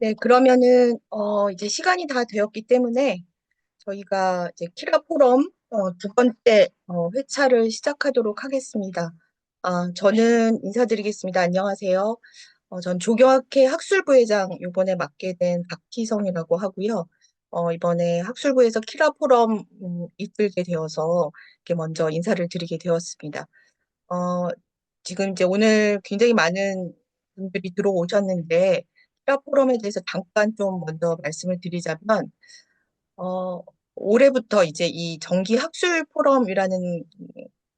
네, 그러면은, 이제 시간이 다 되었기 때문에 저희가 이제 키라 포럼 두 번째 회차를 시작하도록 하겠습니다. 저는 인사드리겠습니다. 안녕하세요. 전 조경학회 학술부회장 이번에 맡게 된 박희성이라고 하고요. 이번에 학술부에서 키라 포럼 이끌게 되어서 이렇게 먼저 인사를 드리게 되었습니다. 어, 지금 이제 오늘 굉장히 많은 분들이 들어오셨는데, 키라 포럼에 대해서 잠깐 좀 먼저 말씀을 드리자면, 어, 올해부터 이제 이 정기 학술 포럼이라는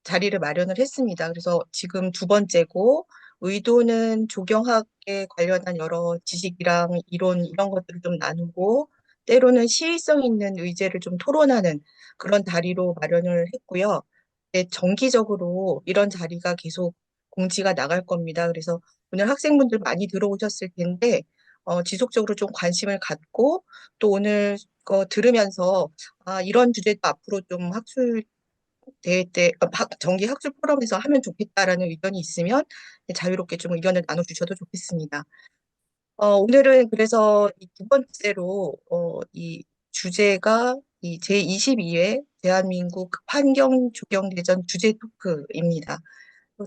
자리를 마련을 했습니다. 그래서 지금 두 번째고, 의도는 조경학에 관련한 여러 지식이랑 이론 이런 것들을 좀 나누고, 때로는 시의성 있는 의제를 좀 토론하는 그런 자리로 마련을 했고요. 네, 정기적으로 이런 자리가 계속 공지가 나갈 겁니다. 그래서 오늘 학생분들 많이 들어오셨을 텐데, 지속적으로 좀 관심을 갖고, 또 오늘 거 들으면서 이런 주제도 앞으로 좀 학술 대회 때 정기 학술 포럼에서 하면 좋겠다라는 의견이 있으면 자유롭게 좀 의견을 나눠주셔도 좋겠습니다. 오늘은 그래서 이 두 번째로 이 주제가 이 제22회 대한민국 환경 조경 대전 주제 토크입니다.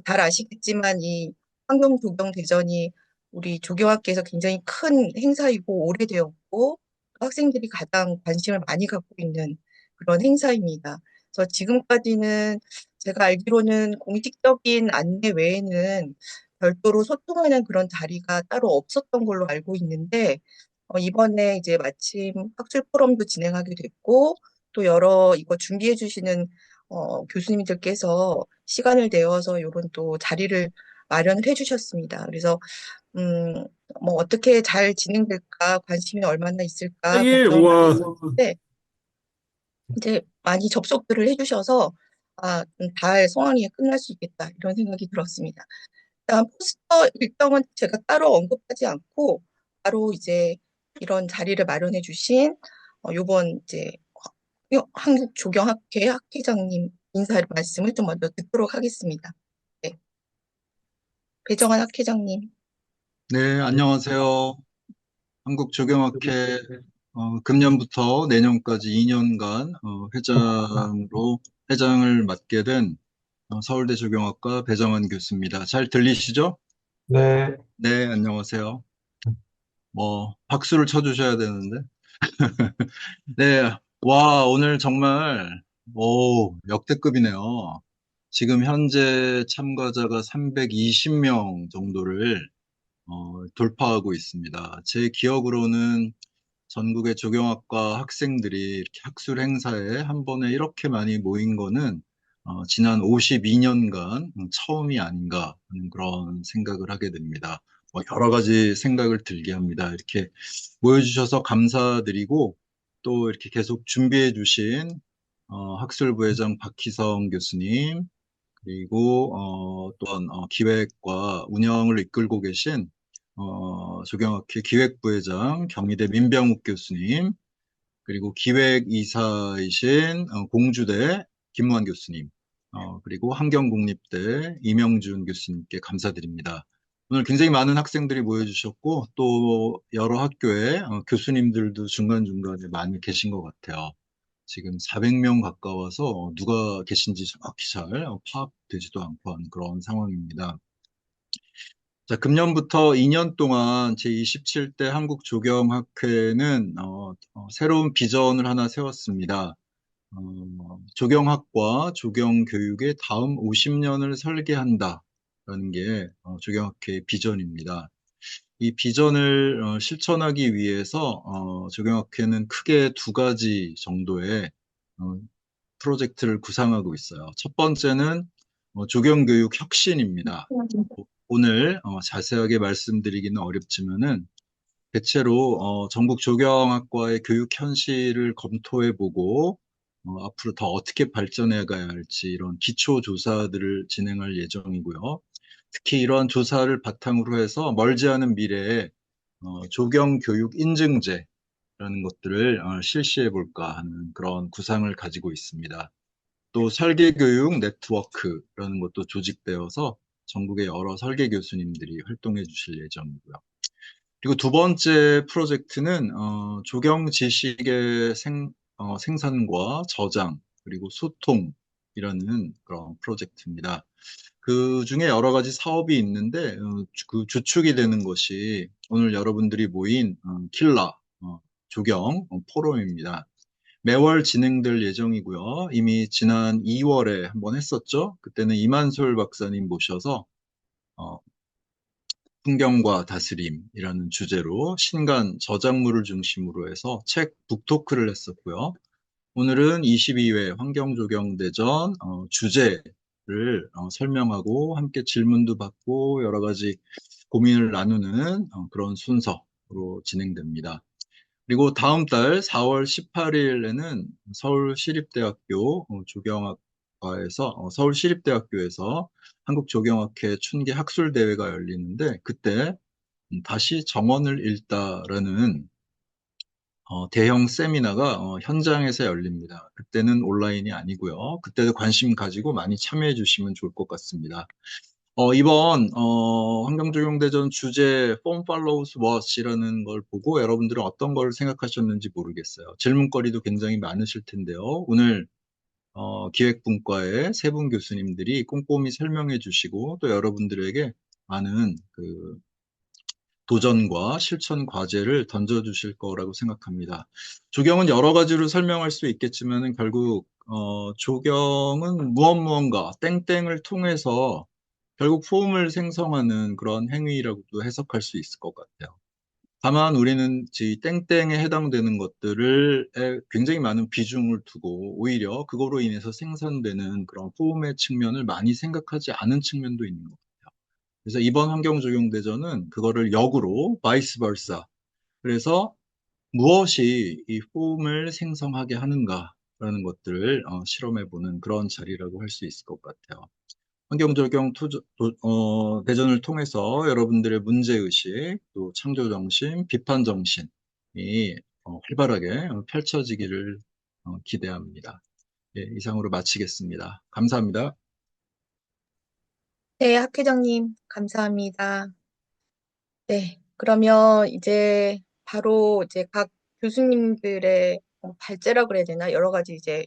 잘 아시겠지만 이 환경 조경 대전이 우리 조경학계에서 굉장히 큰 행사이고 오래되었고 학생들이 가장 관심을 많이 갖고 있는 그런 행사입니다. 그래서 지금까지는 제가 알기로는 공식적인 안내 외에는 별도로 소통하는 그런 자리가 따로 없었던 걸로 알고 있는데 이번에 이제 마침 학술 포럼도 진행하게 됐고 또 여러 이거 준비해 주시는 교수님들께서 시간을 내어서 이런 또 자리를 마련을 해주셨습니다. 그래서 음, 뭐 어떻게 잘 진행될까, 관심이 얼마나 있을까 일, 걱정이 많이 우와. 있었는데 이제 많이 접속들을 해주셔서 잘 성황리에 끝날 수 있겠다 이런 생각이 들었습니다. 일단 포스터 일정은 제가 따로 언급하지 않고 바로 이제 이런 자리를 마련해 주신 요번 이제 한국조경학회 학회장님 인사 말씀을 좀 먼저 듣도록 하겠습니다. 네, 배정환 학회장님. 네, 안녕하세요. 한국조경학회 금년부터 내년까지 2년간 회장을 맡게 된 서울대 조경학과 배정환 교수입니다. 잘 들리시죠? 네, 네, 안녕하세요. 박수를 쳐주셔야 되는데. 네, 와, 오늘 정말, 역대급이네요. 지금 현재 참가자가 320명 정도를 돌파하고 있습니다. 제 기억으로는 전국의 조경학과 학생들이 이렇게 학술 행사에 한 번에 이렇게 많이 모인 거는 지난 52년간 처음이 아닌가 하는 그런 생각을 하게 됩니다. 여러 가지 생각을 들게 합니다. 이렇게 모여주셔서 감사드리고 또 이렇게 계속 준비해 주신 학술부회장 박희성 교수님 그리고 또한 기획과 운영을 이끌고 계신 조경학회 기획부회장 경희대 민병욱 교수님 그리고 기획이사이신 공주대 김무한 교수님 그리고 환경국립대 이명준 교수님께 감사드립니다. 오늘 굉장히 많은 학생들이 모여주셨고 또 여러 학교의 교수님들도 중간중간에 많이 계신 것 같아요. 지금 400명 가까워서 누가 계신지 정확히 잘 파악되지도 않고 하는 그런 상황입니다. 자, 금년부터 2년 동안 제27대 한국조경학회는 새로운 비전을 하나 세웠습니다. 조경학과 조경교육의 다음 50년을 설계한다라는 게 조경학회의 비전입니다. 이 비전을 실천하기 위해서 조경학회는 크게 두 가지 정도의 어, 프로젝트를 구상하고 있어요. 첫 번째는 조경교육 혁신입니다. 오늘 자세하게 말씀드리기는 어렵지만은 대체로 전국 조경학과의 교육 현실을 검토해보고 앞으로 더 어떻게 발전해 가야 할지 이런 기초 조사들을 진행할 예정이고요. 특히 이러한 조사를 바탕으로 해서 멀지 않은 미래에 조경교육 인증제라는 것들을 실시해 볼까 하는 그런 구상을 가지고 있습니다. 또 설계교육 네트워크라는 것도 조직되어서 전국의 여러 설계 교수님들이 활동해 주실 예정이고요. 그리고 두 번째 프로젝트는 조경 지식의 생산과 저장, 그리고 소통이라는 그런 프로젝트입니다. 그 중에 여러 가지 사업이 있는데 그 주축이 되는 것이 오늘 여러분들이 모인 킬라 조경 포럼입니다. 매월 진행될 예정이고요. 이미 지난 2월에 한번 했었죠. 그때는 이만솔 박사님 모셔서 어, 풍경과 다스림이라는 주제로 신간 저작물을 중심으로 해서 책 북토크를 했었고요. 오늘은 22회 환경조경대전 주제를 설명하고 함께 질문도 받고 여러 가지 고민을 나누는 그런 순서로 진행됩니다. 그리고 다음 달 4월 18일에는 서울시립대학교 조경학과에서 서울시립대학교에서 한국조경학회 춘계 학술대회가 열리는데 그때 다시 정원을 읽다라는 대형 세미나가 현장에서 열립니다. 그때는 온라인이 아니고요. 그때도 관심 가지고 많이 참여해 주시면 좋을 것 같습니다. 이번 환경조경대전 주제 Form Follows What이라는 걸 보고 여러분들은 어떤 걸 생각하셨는지 모르겠어요. 질문거리도 굉장히 많으실 텐데요. 오늘 기획분과의 세 분 교수님들이 꼼꼼히 설명해 주시고 또 여러분들에게 많은 그 도전과 실천 과제를 던져주실 거라고 생각합니다. 조경은 여러 가지로 설명할 수 있겠지만 결국 조경은 무언가 땡땡을 통해서 결국 폼을 생성하는 그런 행위라고도 해석할 수 있을 것 같아요. 다만 우리는 이 땡땡에 해당되는 것들을 굉장히 많은 비중을 두고 오히려 그거로 인해서 생산되는 그런 폼의 측면을 많이 생각하지 않은 측면도 있는 것 같아요. 그래서 이번 환경조경대전은 그거를 역으로 바이스 벌사. 그래서 무엇이 이 폼을 생성하게 하는가라는 것들을 실험해보는 그런 자리라고 할 수 있을 것 같아요. 환경조경 대전을 통해서 여러분들의 문제의식, 또 창조정신, 비판정신이 활발하게 펼쳐지기를 기대합니다. 예, 이상으로 마치겠습니다. 감사합니다. 네, 학회장님, 감사합니다. 네, 그러면 이제 바로 이제 각 교수님들의 발제라 그래야 되나? 여러 가지 이제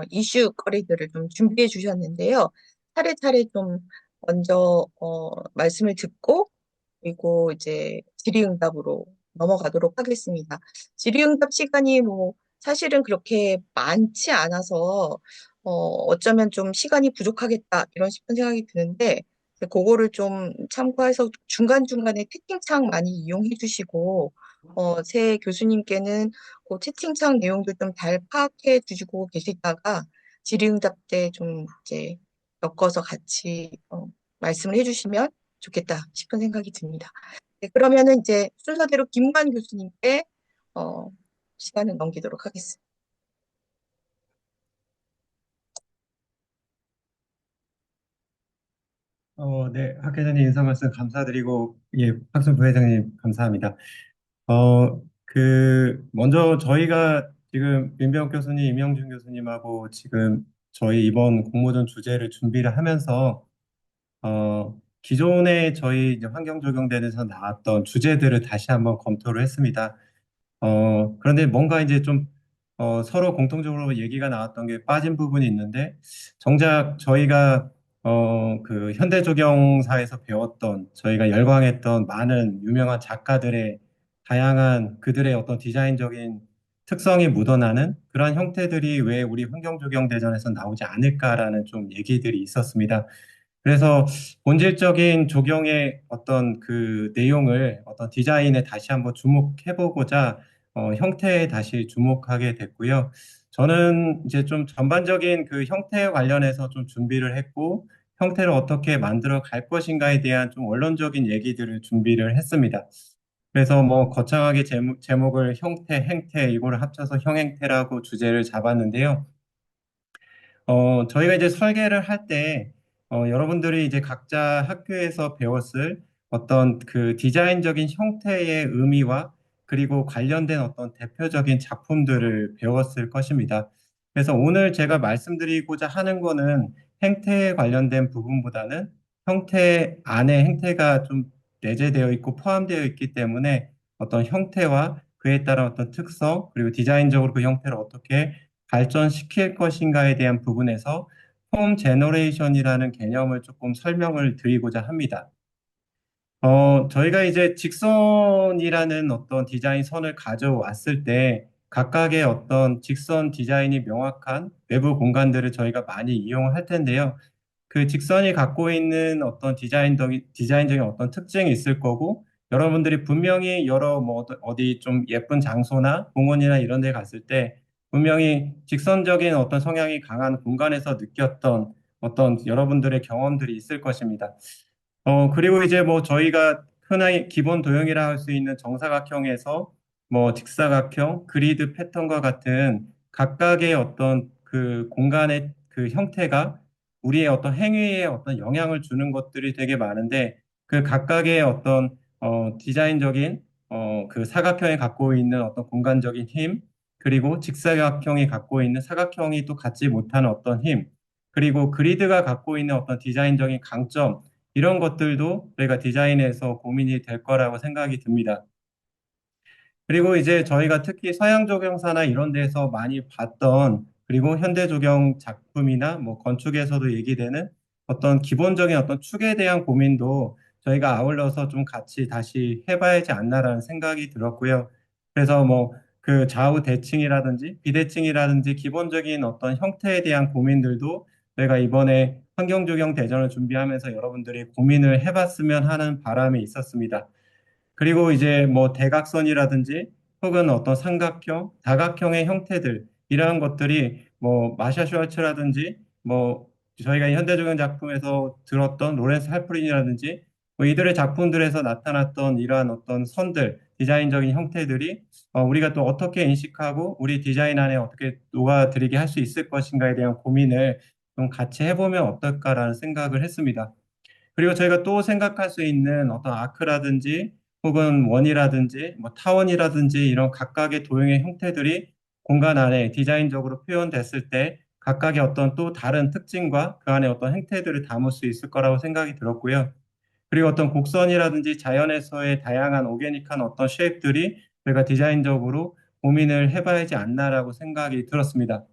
이슈거리들을 좀 준비해 주셨는데요. 차례차례 좀 먼저 말씀을 듣고 그리고 이제 질의응답으로 넘어가도록 하겠습니다. 질의응답 시간이 뭐 사실은 그렇게 많지 않아서 어쩌면 좀 시간이 부족하겠다 이런 싶은 생각이 드는데 그거를 좀 참고해서 중간중간에 채팅창 많이 이용해 주시고 새 교수님께는 그 채팅창 내용도 좀 잘 파악해 주시고 계시다가 질의응답 때 좀 이제 엮어서 같이 말씀을 해주시면 좋겠다 싶은 생각이 듭니다. 네, 그러면은 이제 순서대로 김관 교수님께 어, 시간을 넘기도록 하겠습니다. 네, 학회장님 인사 말씀 감사드리고, 예, 학생 부회장님 감사합니다. 먼저 저희가 지금 민병욱 교수님, 임영준 교수님하고 지금 저희 이번 공모전 주제를 준비를 하면서, 기존에 저희 이제 환경조경대에서 나왔던 주제들을 다시 한번 검토를 했습니다. 그런데 뭔가 이제 좀 서로 공통적으로 얘기가 나왔던 게 빠진 부분이 있는데 정작 저희가 그 현대조경사에서 배웠던 저희가 열광했던 많은 유명한 작가들의 다양한 그들의 어떤 디자인적인 특성이 묻어나는 그러한 형태들이 왜 우리 환경조경대전에서 나오지 않을까라는 좀 얘기들이 있었습니다. 그래서 본질적인 조경의 어떤 그 내용을 어떤 디자인에 다시 한번 주목해보고자 형태에 다시 주목하게 됐고요. 저는 이제 좀 전반적인 그 형태 관련해서 좀 준비를 했고, 형태를 어떻게 만들어 갈 것인가에 대한 좀 원론적인 얘기들을 준비를 했습니다. 그래서 뭐 거창하게 제목을 형태, 행태 이거를 합쳐서 형행태라고 주제를 잡았는데요. 저희가 이제 설계를 할 때, 여러분들이 이제 각자 학교에서 배웠을 어떤 그 디자인적인 형태의 의미와 그리고 관련된 어떤 대표적인 작품들을 배웠을 것입니다. 그래서 오늘 제가 말씀드리고자 하는 거는 행태에 관련된 부분보다는 형태 안에 행태가 좀 내재되어 있고 포함되어 있기 때문에 어떤 형태와 그에 따른 어떤 특성, 그리고 디자인적으로 그 형태를 어떻게 발전시킬 것인가에 대한 부분에서 폼 제너레이션이라는 개념을 조금 설명을 드리고자 합니다. 저희가 이제 직선이라는 어떤 디자인 선을 가져왔을 때 각각의 어떤 직선 디자인이 명확한 외부 공간들을 저희가 많이 이용을 할 텐데요. 그 직선이 갖고 있는 어떤 디자인적인 어떤 특징이 있을 거고, 여러분들이 분명히 여러 뭐 어디 좀 예쁜 장소나 공원이나 이런 데 갔을 때 분명히 직선적인 어떤 성향이 강한 공간에서 느꼈던 어떤 여러분들의 경험들이 있을 것입니다. 그리고 이제 뭐 저희가 흔히 기본 도형이라 할 수 있는 정사각형에서 뭐 직사각형, 그리드 패턴과 같은 각각의 어떤 그 공간의 그 형태가 우리의 어떤 행위에 어떤 영향을 주는 것들이 되게 많은데, 그 각각의 어떤 디자인적인 그 사각형이 갖고 있는 어떤 공간적인 힘, 그리고 직사각형이 갖고 있는 사각형이 또 갖지 못하는 어떤 힘, 그리고 그리드가 갖고 있는 어떤 디자인적인 강점, 이런 것들도 저희가 디자인에서 고민이 될 거라고 생각이 듭니다. 그리고 이제 저희가 특히 서양 조경사나 이런 데서 많이 봤던, 그리고 현대 조경 작품이나 뭐 건축에서도 얘기되는 어떤 기본적인 어떤 축에 대한 고민도 저희가 아울러서 좀 같이 다시 해봐야지 않나라는 생각이 들었고요. 그래서 뭐 그 좌우 대칭이라든지 비대칭이라든지 기본적인 어떤 형태에 대한 고민들도 저희가 이번에 환경조경 대전을 준비하면서 여러분들이 고민을 해봤으면 하는 바람이 있었습니다. 그리고 이제 뭐 대각선이라든지 혹은 어떤 삼각형, 다각형의 형태들, 이러한 것들이 뭐 마샤 슈왈츠라든지 뭐 저희가 현대적인 작품에서 들었던 로렌스 할프린이라든지 뭐 이들의 작품들에서 나타났던 이러한 어떤 선들, 디자인적인 형태들이 우리가 또 어떻게 인식하고 우리 디자인 안에 어떻게 녹아들이게 할 수 있을 것인가에 대한 고민을 좀 같이 해보면 어떨까라는 생각을 했습니다. 그리고 저희가 또 생각할 수 있는 어떤 아크라든지 혹은 원이라든지 뭐 타원이라든지 이런 각각의 도형의 형태들이 공간 안에 디자인적으로 표현됐을 때 각각의 어떤 또 다른 특징과 그 안에 어떤 형태들을 담을 수 있을 거라고 생각이 들었고요. 그리고 어떤 곡선이라든지 자연에서의 다양한 오게닉한 어떤 쉐입들이 저희가 디자인적으로 고민을 해봐야지 않나라고 생각이 들었습니다.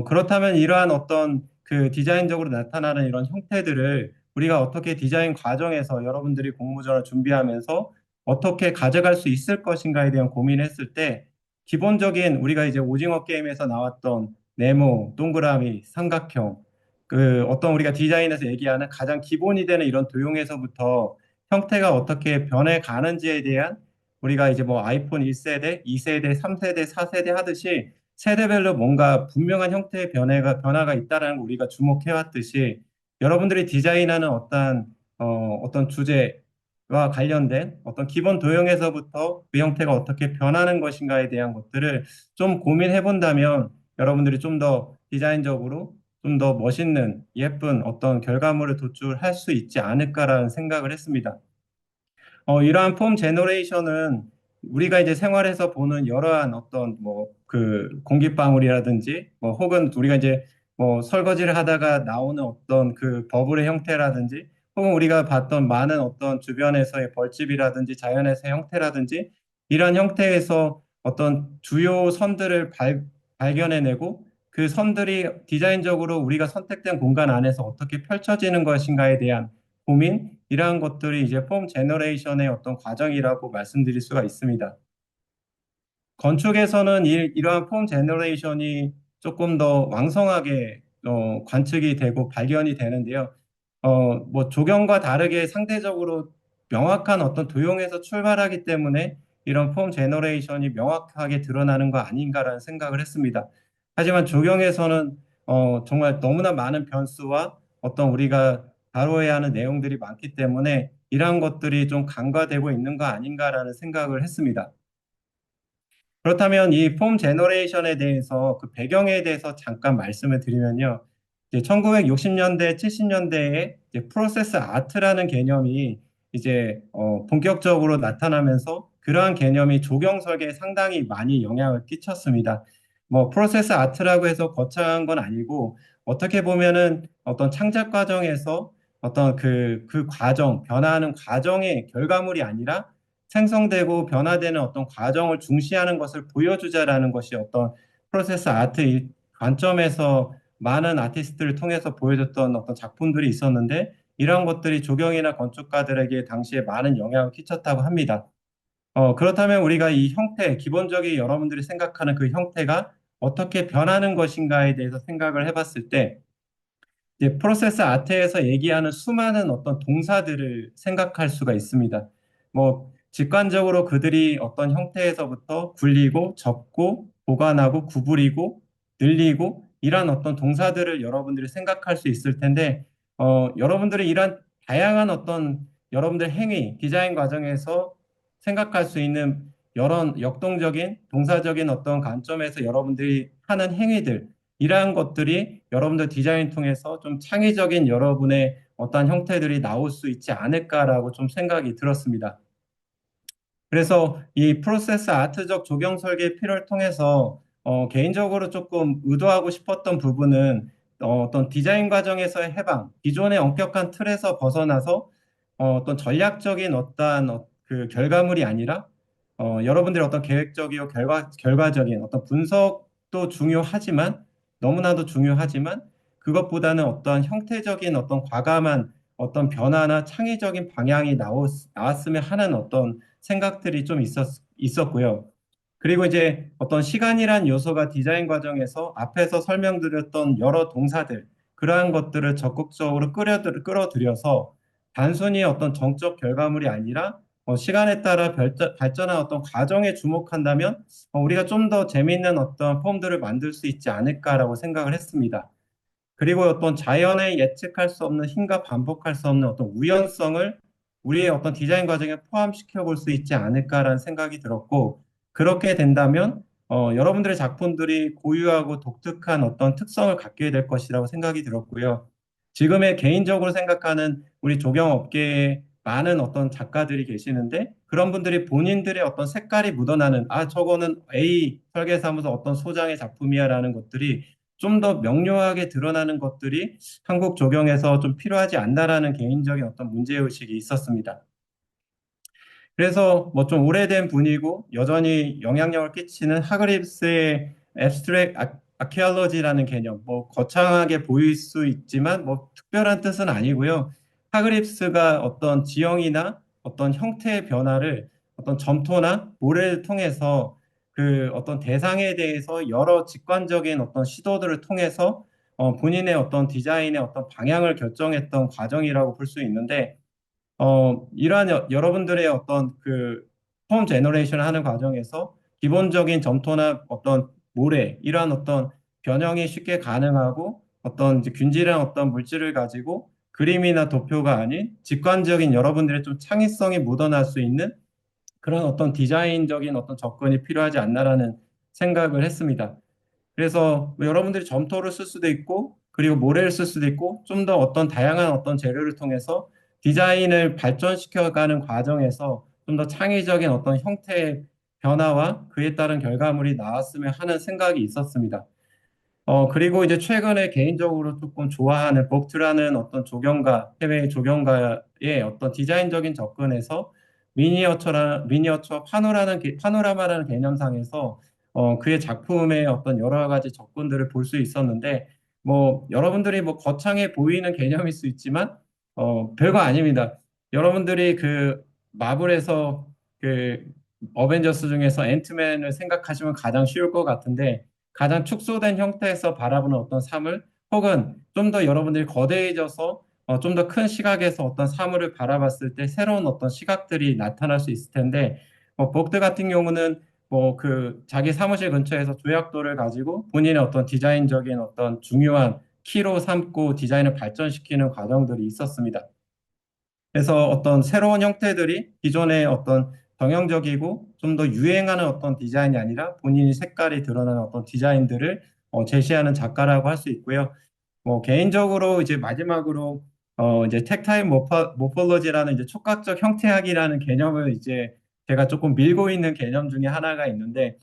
그렇다면 이러한 어떤 그 디자인적으로 나타나는 이런 형태들을 우리가 어떻게 디자인 과정에서 여러분들이 공모전을 준비하면서 어떻게 가져갈 수 있을 것인가에 대한 고민을 했을 때, 기본적인 우리가 이제 오징어 게임에서 나왔던 네모, 동그라미, 삼각형, 그 어떤 우리가 디자인에서 얘기하는 가장 기본이 되는 이런 도형에서부터 형태가 어떻게 변해 가는지에 대한, 우리가 이제 뭐 아이폰 1세대, 2세대, 3세대, 4세대 하듯이 세대별로 뭔가 분명한 형태의 변화가 있다는 걸 우리가 주목해 왔듯이, 여러분들이 디자인하는 어떤 주제와 관련된 어떤 기본 도형에서부터 그 형태가 어떻게 변하는 것인가에 대한 것들을 좀 고민해 본다면 여러분들이 좀 더 디자인적으로 좀 더 멋있는 예쁜 어떤 결과물을 도출할 수 있지 않을까라는 생각을 했습니다. 이러한 폼 제너레이션은 우리가 이제 생활에서 보는 여러한 어떤 뭐 그 공기방울이라든지 뭐 혹은 우리가 이제 뭐 설거지를 하다가 나오는 어떤 그 버블의 형태라든지 혹은 우리가 봤던 많은 어떤 주변에서의 벌집이라든지 자연에서의 형태라든지 이러한 형태에서 어떤 주요 선들을 발견해내고 그 선들이 디자인적으로 우리가 선택된 공간 안에서 어떻게 펼쳐지는 것인가에 대한 고민, 이러한 것들이 이제 폼 제너레이션의 어떤 과정이라고 말씀드릴 수가 있습니다. 건축에서는 이러한 폼 제너레이션이 조금 더 왕성하게 관측이 되고 발견이 되는데요. 뭐 조경과 다르게 상대적으로 명확한 어떤 도형에서 출발하기 때문에 이런 폼 제너레이션이 명확하게 드러나는 거 아닌가라는 생각을 했습니다. 하지만 조경에서는 정말 너무나 많은 변수와 어떤 우리가 다뤄야 하는 내용들이 많기 때문에 이러한 것들이 좀 간과되고 있는 거 아닌가라는 생각을 했습니다. 그렇다면 이 폼 제너레이션에 대해서 그 배경에 대해서 잠깐 말씀을 드리면요. 이제 1960년대, 70년대에 이제 프로세스 아트라는 개념이 이제 본격적으로 나타나면서 그러한 개념이 조경 설계에 상당히 많이 영향을 끼쳤습니다. 뭐 프로세스 아트라고 해서 거창한 건 아니고 어떻게 보면은 어떤 창작 과정에서 어떤 그 과정, 변화하는 과정의 결과물이 아니라 생성되고 변화되는 어떤 과정을 중시하는 것을 보여주자라는 것이 어떤 프로세스 아트 관점에서 많은 아티스트를 통해서 보여줬던 어떤 작품들이 있었는데 이런 것들이 조경이나 건축가들에게 당시에 많은 영향을 끼쳤다고 합니다. 그렇다면 우리가 이 형태, 기본적인 여러분들이 생각하는 그 형태가 어떻게 변하는 것인가에 대해서 생각을 해봤을 때 이제 프로세스 아트에서 얘기하는 수많은 어떤 동사들을 생각할 수가 있습니다. 뭐 직관적으로 그들이 어떤 형태에서부터 굴리고 접고 보관하고 구부리고 늘리고 이런 어떤 동사들을 여러분들이 생각할 수 있을 텐데 여러분들이 이런 다양한 어떤 여러분들 행위, 디자인 과정에서 생각할 수 있는 여러 역동적인 동사적인 어떤 관점에서 여러분들이 하는 행위들 이러한 것들이 여러분들 디자인 통해서 좀 창의적인 여러분의 어떤 형태들이 나올 수 있지 않을까라고 좀 생각이 들었습니다. 그래서 이 프로세스 아트적 조경 설계 필요를 통해서 개인적으로 조금 의도하고 싶었던 부분은 어떤 디자인 과정에서의 해방, 기존의 엄격한 틀에서 벗어나서 어떤 전략적인 어떠한 그 결과물이 아니라 여러분들의 어떤 계획적이고 결과적인 어떤 분석도 중요하지만 너무나도 중요하지만 그것보다는 어떠한 형태적인 어떤 과감한 어떤 변화나 창의적인 방향이 나왔으면 하는 어떤 생각들이 좀 있었고요. 그리고 이제 어떤 시간이란 요소가 디자인 과정에서 앞에서 설명드렸던 여러 동사들, 그러한 것들을 적극적으로 끌어들여서 단순히 어떤 정적 결과물이 아니라 시간에 따라 발전한 어떤 과정에 주목한다면 우리가 좀 더 재미있는 어떤 폼들을 만들 수 있지 않을까라고 생각을 했습니다. 그리고 어떤 자연의 예측할 수 없는 힘과 반복할 수 없는 어떤 우연성을 우리의 어떤 디자인 과정에 포함시켜 볼 수 있지 않을까라는 생각이 들었고, 그렇게 된다면 여러분들의 작품들이 고유하고 독특한 어떤 특성을 갖게 될 것이라고 생각이 들었고요. 지금의 개인적으로 생각하는 우리 조경업계에 많은 어떤 작가들이 계시는데 그런 분들이 본인들의 어떤 색깔이 묻어나는 저거는 A 설계사무소 어떤 소장의 작품이야라는 것들이 좀 더 명료하게 드러나는 것들이 한국 조경에서 좀 필요하지 않나라는 개인적인 어떤 문제의식이 있었습니다. 그래서 뭐 좀 오래된 분이고 여전히 영향력을 끼치는 하그립스의 앱스트랙 아키올로지라는 개념, 뭐 거창하게 보일 수 있지만 뭐 특별한 뜻은 아니고요. 하그립스가 어떤 지형이나 어떤 형태의 변화를 어떤 점토나 모래를 통해서 그 어떤 대상에 대해서 여러 직관적인 어떤 시도들을 통해서 본인의 어떤 디자인의 어떤 방향을 결정했던 과정이라고 볼 수 있는데 이러한 여러분들의 어떤 그 폼 제너레이션을 하는 과정에서 기본적인 점토나 어떤 모래, 이러한 어떤 변형이 쉽게 가능하고 어떤 이제 균질한 어떤 물질을 가지고 그림이나 도표가 아닌 직관적인 여러분들의 좀 창의성이 묻어날 수 있는 그런 어떤 디자인적인 어떤 접근이 필요하지 않나라는 생각을 했습니다. 그래서 뭐 여러분들이 점토를 쓸 수도 있고, 그리고 모래를 쓸 수도 있고, 좀 더 어떤 다양한 어떤 재료를 통해서 디자인을 발전시켜가는 과정에서 좀 더 창의적인 어떤 형태의 변화와 그에 따른 결과물이 나왔으면 하는 생각이 있었습니다. 그리고 이제 최근에 개인적으로 조금 좋아하는 복트라는 어떤 조경가, 해외 조경가의 어떤 디자인적인 접근에서 미니어처 파노라마라는 개념상에서 그의 작품의 어떤 여러 가지 접근들을 볼 수 있었는데, 뭐, 여러분들이 뭐 거창해 보이는 개념일 수 있지만, 별거 아닙니다. 여러분들이 그 마블에서 그 어벤져스 중에서 앤트맨을 생각하시면 가장 쉬울 것 같은데, 가장 축소된 형태에서 바라보는 어떤 삶을 혹은 좀 더 여러분들이 거대해져서 좀 더 큰 시각에서 어떤 사물을 바라봤을 때 새로운 어떤 시각들이 나타날 수 있을 텐데 복드 같은 경우는 뭐 그 자기 사무실 근처에서 조약돌을 가지고 본인의 어떤 디자인적인 어떤 중요한 키로 삼고 디자인을 발전시키는 과정들이 있었습니다. 그래서 어떤 새로운 형태들이 기존의 어떤 정형적이고 좀 더 유행하는 어떤 디자인이 아니라 본인이 색깔이 드러나는 어떤 디자인들을 제시하는 작가라고 할 수 있고요. 뭐 개인적으로 이제 마지막으로 이제 텍타일 모폴로지라는 이제 촉각적 형태학이라는 개념을 이제 제가 조금 밀고 있는 개념 중에 하나가 있는데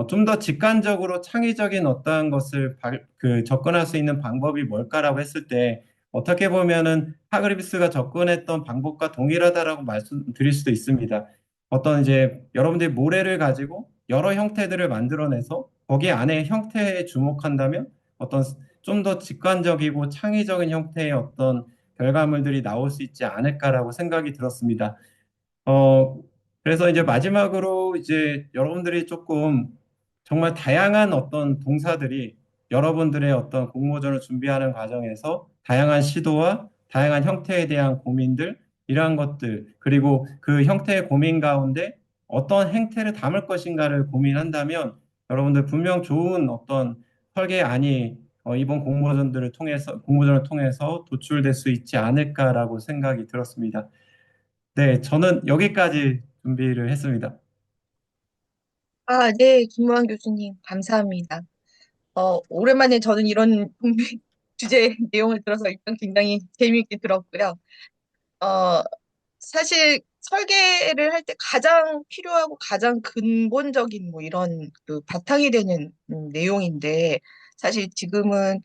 좀 더 직관적으로 창의적인 어떠한 것을 그 접근할 수 있는 방법이 뭘까라고 했을 때 어떻게 보면은 하그리비스가 접근했던 방법과 동일하다라고 말씀드릴 수도 있습니다. 어떤 이제 여러분들이 모래를 가지고 여러 형태들을 만들어내서 거기 안에 형태에 주목한다면 어떤 좀 더 직관적이고 창의적인 형태의 어떤 결과물들이 나올 수 있지 않을까라고 생각이 들었습니다. 어, 그래서 이제 마지막으로 이제 여러분들이 조금 정말 다양한 어떤 동사들이 여러분들의 어떤 공모전을 준비하는 과정에서 다양한 시도와 다양한 형태에 대한 고민들, 이러한 것들, 그리고 그 형태의 고민 가운데 어떤 행태를 담을 것인가를 고민한다면 여러분들 분명 좋은 어떤 설계안이 이번 공모전을 통해서 도출될 수 있지 않을까라고 생각이 들었습니다. 네, 저는 여기까지 준비를 했습니다. 아, 네, 김무환 교수님, 감사합니다. 오랜만에 저는 이런 주제 내용을 들어서 일단 굉장히 재미있게 들었고요. 어, 사실 설계를 할 때 가장 필요하고 가장 근본적인 뭐 이런 그 바탕이 되는 내용인데 사실 지금은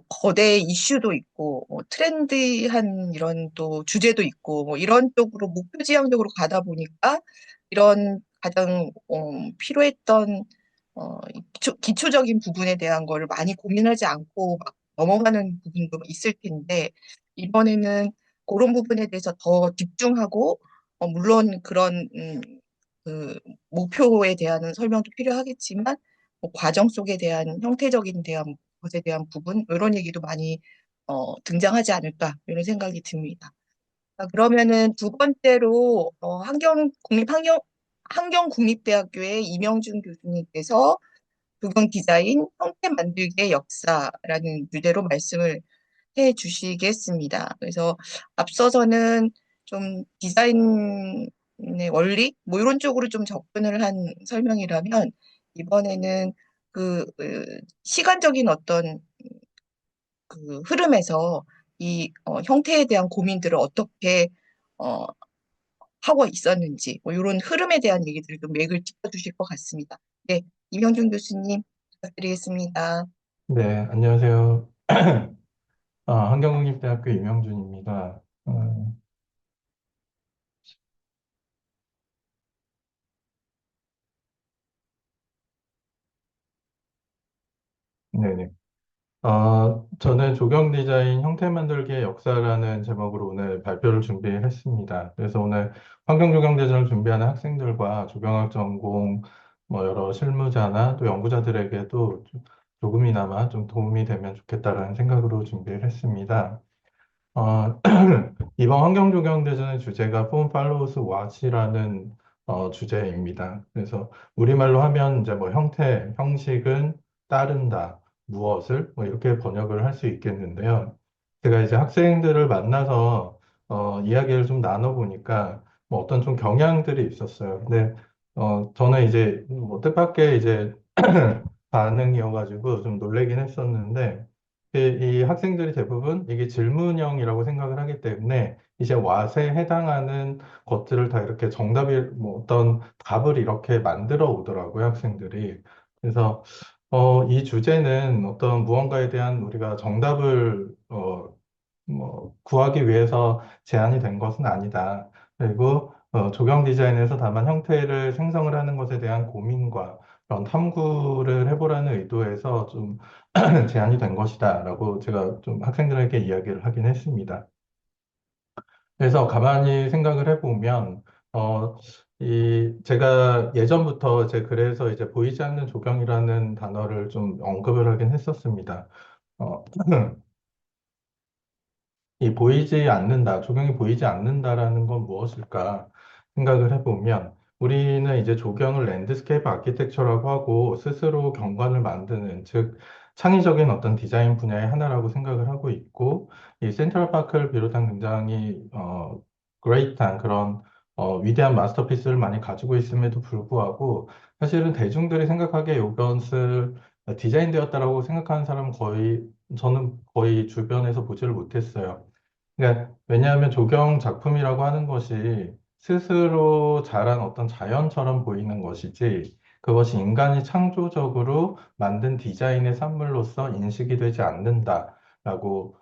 거대 이슈도 있고 트렌디한 이런 또 주제도 있고 뭐 이런 쪽으로 목표 지향적으로 가다 보니까 이런 가장 필요했던 이 기초적인 부분에 대한 거를 많이 고민하지 않고 막 넘어가는 부분도 있을 텐데 이번에는 그런 부분에 대해서 더 집중하고, 물론 그런, 그, 목표에 대한 설명도 필요하겠지만, 뭐 과정 속에 대한 형태적인 대한 것에 대한 부분, 이런 얘기도 많이, 등장하지 않을까, 이런 생각이 듭니다. 자, 그러면은 두 번째로, 한경국립대학교의 이명준 교수님께서 조경 디자인 형태 만들기의 역사라는 주제로 말씀을 해 주시겠습니다. 그래서 앞서서는 좀 디자인의 원리 뭐 이런 쪽으로 좀 접근을 한 설명이라면 이번에는 시간적인 어떤 그 흐름에서 이 형태에 대한 고민들을 어떻게 어, 하고 있었는지 뭐 이런 흐름에 대한 얘기들을 좀 맥을 짚어주실 것 같습니다. 네, 이명준 교수님 부탁드리겠습니다. 네, 안녕하세요. 한경국립대학교 임영준입니다. 네네. 저는 조경 디자인 형태 만들기의 역사라는 제목으로 오늘 발표를 준비했습니다. 그래서 오늘 환경 조경 대전을 준비하는 학생들과 조경학 전공 뭐 여러 실무자나 또 연구자들에게도 조금이나마 좀 도움이 되면 좋겠다라는 생각으로 준비를 했습니다. 어, 이번 환경조경대전의 주제가 Form Follows What이라는 주제입니다. 그래서 우리말로 하면 이제 뭐 형태, 형식은 따른다, 무엇을 뭐 이렇게 번역을 할 수 있겠는데요. 제가 이제 학생들을 만나서 이야기를 좀 나눠보니까 뭐 어떤 좀 경향들이 있었어요. 근데 저는 이제 뭐 뜻밖의 이제 반응이어가지고 좀 놀래긴 했었는데 이 학생들이 대부분 이게 질문형이라고 생각을 하기 때문에 이제 왓에 해당하는 것들을 다 이렇게 뭐 어떤 답을 이렇게 만들어 오더라고요, 학생들이. 그래서 이 주제는 어떤 무언가에 대한 우리가 정답을 뭐 구하기 위해서 제안이 된 것은 아니다. 그리고 조경 디자인에서 다만 형태를 생성을 하는 것에 대한 고민과 그런 탐구를 해보라는 의도에서 좀 제안이 된 것이다라고 제가 좀 학생들에게 이야기를 하긴 했습니다. 그래서 가만히 생각을 해보면 제가 예전부터 제 글에서 이제 보이지 않는 조경이라는 단어를 좀 언급을 하긴 했었습니다. 어, 이 보이지 않는다, 조경이 보이지 않는다라는 건 무엇일까 생각을 해보면 우리는 이제 조경을 랜드스케이프 아키텍처라고 하고 스스로 경관을 만드는, 즉 창의적인 어떤 디자인 분야의 하나라고 생각을 하고 있고 이 센트럴파크를 비롯한 굉장히 그레이트한 그런 위대한 마스터피스를 많이 가지고 있음에도 불구하고 사실은 대중들이 생각하기에 이것을 디자인되었다라고 생각하는 사람은 저는 거의 주변에서 보지를 못했어요. 그러니까 왜냐하면 조경 작품이라고 하는 것이 스스로 자란 어떤 자연처럼 보이는 것이지 그것이 인간이 창조적으로 만든 디자인의 산물로서 인식이 되지 않는다라고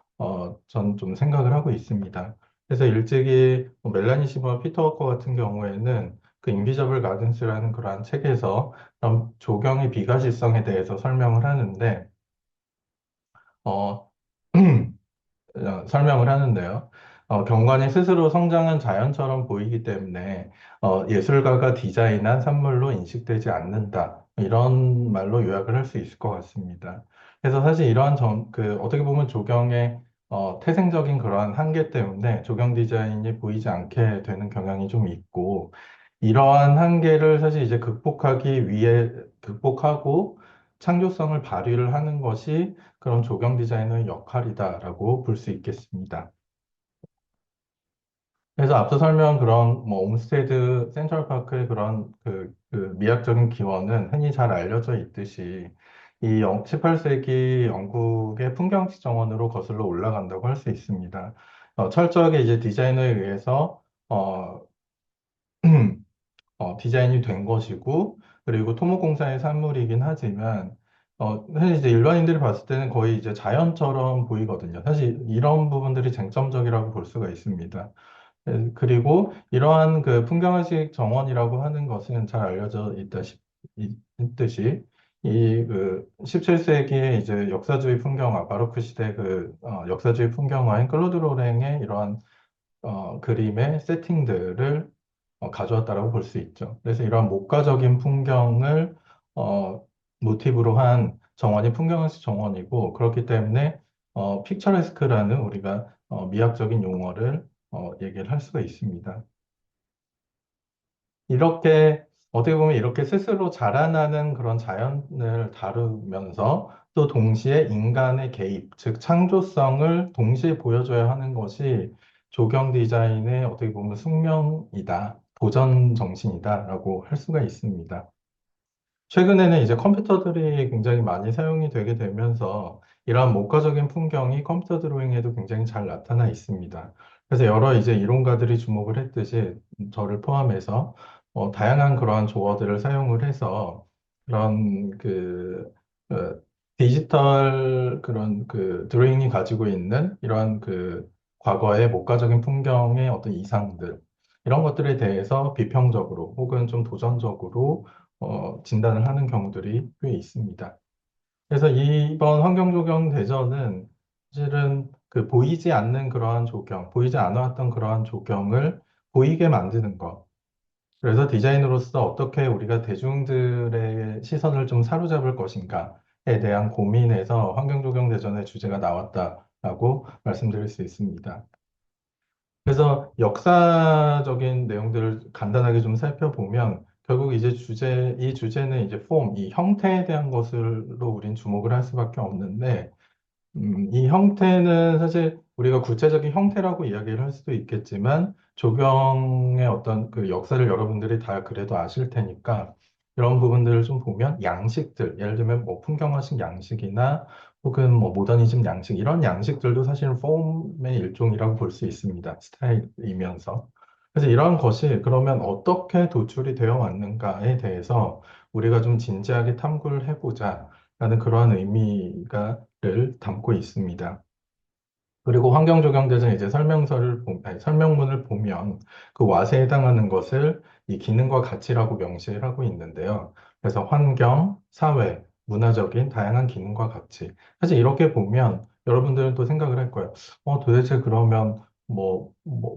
전 좀 생각을 하고 있습니다. 그래서 일찍이 뭐 멜라니 시모와 피터 워커 같은 경우에는 그 인비저블 가든스라는 그러한 책에서 그런 조경의 비가시성에 대해서 설명을 하는데, 어, 설명을 하는데요. 경관이 스스로 성장한 자연처럼 보이기 때문에 예술가가 디자인한 산물로 인식되지 않는다. 이런 말로 요약을 할 수 있을 것 같습니다. 그래서 사실 이러한 어떻게 보면 조경의 태생적인 그러한 한계 때문에 조경 디자인이 보이지 않게 되는 경향이 좀 있고, 이러한 한계를 사실 이제 극복하고 창조성을 발휘를 하는 것이 그런 조경 디자이너의 역할이다라고 볼 수 있겠습니다. 그래서 앞서 설명한 그런 뭐 옴스테드 센트럴파크의 그런 그 미학적인 기원은 흔히 잘 알려져 있듯이 18세기 영국의 풍경식 정원으로 거슬러 올라간다고 할 수 있습니다. 철저하게 이제 디자이너에 의해서 디자인이 된 것이고, 그리고 토목공사의 산물이긴 하지만, 사실 이제 일반인들이 봤을 때는 거의 이제 자연처럼 보이거든요. 사실 이런 부분들이 쟁점적이라고 볼 수가 있습니다. 그리고 이러한 그 풍경의식 정원이라고 하는 것은 잘 알려져 있듯이, 그 17세기의 이제 역사주의 풍경화, 바로크 시대 역사주의 풍경화인 클로드 로랭의 이러한 그림의 세팅들을 가져왔다라고 볼 수 있죠. 그래서 이러한 목가적인 풍경을 어, 모티브로 한 정원이 풍경의식 정원이고, 그렇기 때문에 픽처레스크라는 우리가 미학적인 용어를 얘기를 할 수가 있습니다. 이렇게 어떻게 보면 이렇게 스스로 자라나는 그런 자연을 다루면서 또 동시에 인간의 개입, 즉 창조성을 동시에 보여줘야 하는 것이 조경 디자인의 어떻게 보면 숙명이다, 도전 정신이다라고 할 수가 있습니다. 최근에는 이제 컴퓨터들이 굉장히 많이 사용이 되게 되면서 이러한 목가적인 풍경이 컴퓨터 드로잉에도 굉장히 잘 나타나 있습니다. 그래서 여러 이제 이론가들이 주목을 했듯이 저를 포함해서 다양한 그러한 조어들을 사용을 해서 그런 디지털 그런 그 드로잉이 가지고 있는 이러한 과거의 목가적인 풍경의 어떤 이상들 이런 것들에 대해서 비평적으로 혹은 좀 도전적으로 진단을 하는 경우들이 꽤 있습니다. 그래서 이번 환경조경 대전은 사실은 그 보이지 않는 그러한 조경, 보이지 않았던 그러한 조경을 보이게 만드는 것. 그래서 디자인으로서 어떻게 우리가 대중들의 시선을 좀 사로잡을 것인가에 대한 고민에서 환경조경 대전의 주제가 나왔다라고 말씀드릴 수 있습니다. 그래서 역사적인 내용들을 간단하게 좀 살펴보면 결국 이제 이 주제는 이제 이 형태에 대한 것으로 우린 주목을 할 수밖에 없는데 이 형태는 사실 우리가 구체적인 형태라고 이야기를 할 수도 있겠지만 조경의 어떤 그 역사를 여러분들이 다 그래도 아실 테니까 이런 부분들을 좀 보면 양식들, 예를 들면 뭐 풍경화식 양식이나 혹은 뭐 모더니즘 양식 이런 양식들도 사실은 폼의 일종이라고 볼 수 있습니다. 스타일이면서. 그래서 이런 것이 그러면 어떻게 도출이 되어 왔는가에 대해서 우리가 좀 진지하게 탐구를 해보자. 라는 그러한 의미를 담고 있습니다. 그리고 환경조경대전 이제 설명문을 보면 그 왓에 해당하는 것을 이 기능과 가치라고 명시를 하고 있는데요. 그래서 환경, 사회, 문화적인 다양한 기능과 가치. 사실 이렇게 보면 여러분들은 또 생각을 할 거예요. 도대체 그러면 뭐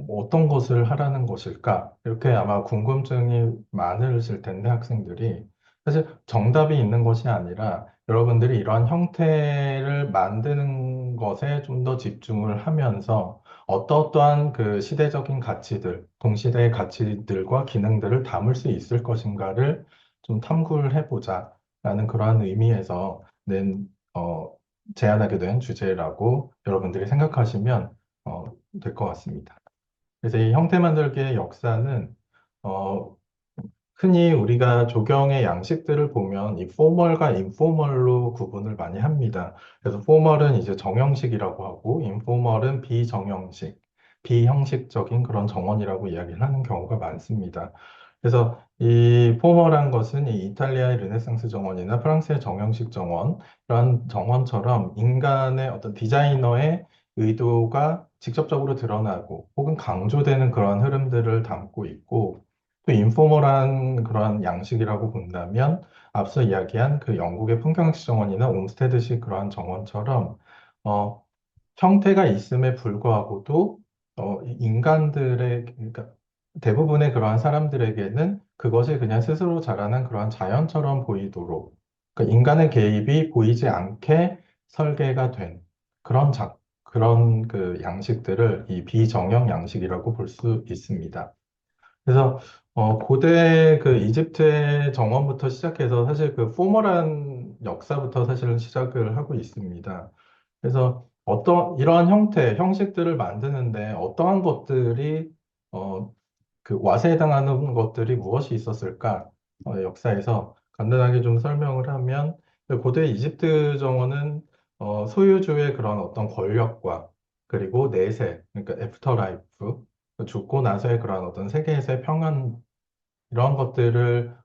어떤 것을 하라는 것일까? 이렇게 아마 궁금증이 많으실 텐데 학생들이 사실 정답이 있는 것이 아니라 여러분들이 이러한 형태를 만드는 것에 좀 더 집중을 하면서 어떠한 그 시대적인 가치들, 동시대의 가치들과 기능들을 담을 수 있을 것인가를 좀 탐구를 해보자라는 그러한 의미에서 제안하게 된 주제라고 여러분들이 생각하시면 될 것 같습니다. 그래서 이 형태 만들기의 역사는 어, 흔히 우리가 조경의 양식들을 보면 이 포멀과 인포멀로 구분을 많이 합니다. 그래서 포멀은 이제 정형식이라고 하고 인포멀은 비정형식, 비형식적인 그런 정원이라고 이야기를 하는 경우가 많습니다. 그래서 이 포멀한 것은 이 이탈리아의 르네상스 정원이나 프랑스의 정형식 정원, 이런 정원처럼 인간의 어떤 디자이너의 의도가 직접적으로 드러나고 혹은 강조되는 그런 흐름들을 담고 있고 또 인포멀한 그러한 양식이라고 본다면 앞서 이야기한 그 영국의 풍경식 정원이나 옴스테드식 그러한 정원처럼 어, 형태가 있음에 불구하고도 인간들의 그러니까 대부분의 그러한 사람들에게는 그것이 그냥 스스로 자라난 그러한 자연처럼 보이도록 그러니까 인간의 개입이 보이지 않게 설계가 된 그런 그 양식들을 이 비정형 양식이라고 볼 수 있습니다. 그래서 고대 그 이집트의 정원부터 시작해서 사실 그 포멀한 역사부터 사실은 시작을 하고 있습니다. 그래서 이러한 형식들을 만드는데 어떠한 것들이 어, 그 와세에 해당하는 것들이 무엇이 있었을까? 역사에서 간단하게 좀 설명을 하면 그 고대 이집트 정원은 소유주의 그런 어떤 권력과 그리고 내세, 그러니까 애프터라이프, 죽고 나서의 그런 어떤 세계에서의 평안 이런 것들을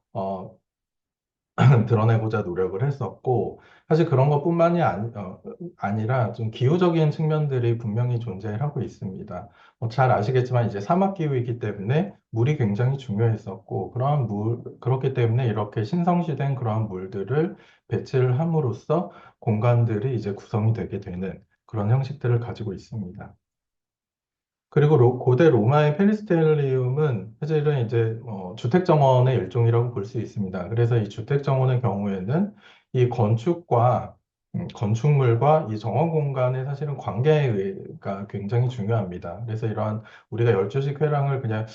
드러내고자 노력을 했었고, 사실 그런 것뿐만이 아니라 좀 기후적인 측면들이 분명히 존재하고 있습니다. 잘 아시겠지만 이제 사막 기후이기 때문에 물이 굉장히 중요했었고, 그렇기 때문에 이렇게 신성시된 그러한 물들을 배치를 함으로써 공간들이 이제 구성이 되게 되는 그런 형식들을 가지고 있습니다. 그리고 고대 로마의 페리스텔리움은 사실은 이제 주택 정원의 일종이라고 볼 수 있습니다. 그래서 이 주택 정원의 경우에는 이 건축물과 이 정원 공간의 사실은 관계가 굉장히 중요합니다. 그래서 이러한 우리가 열조식 회랑을 그냥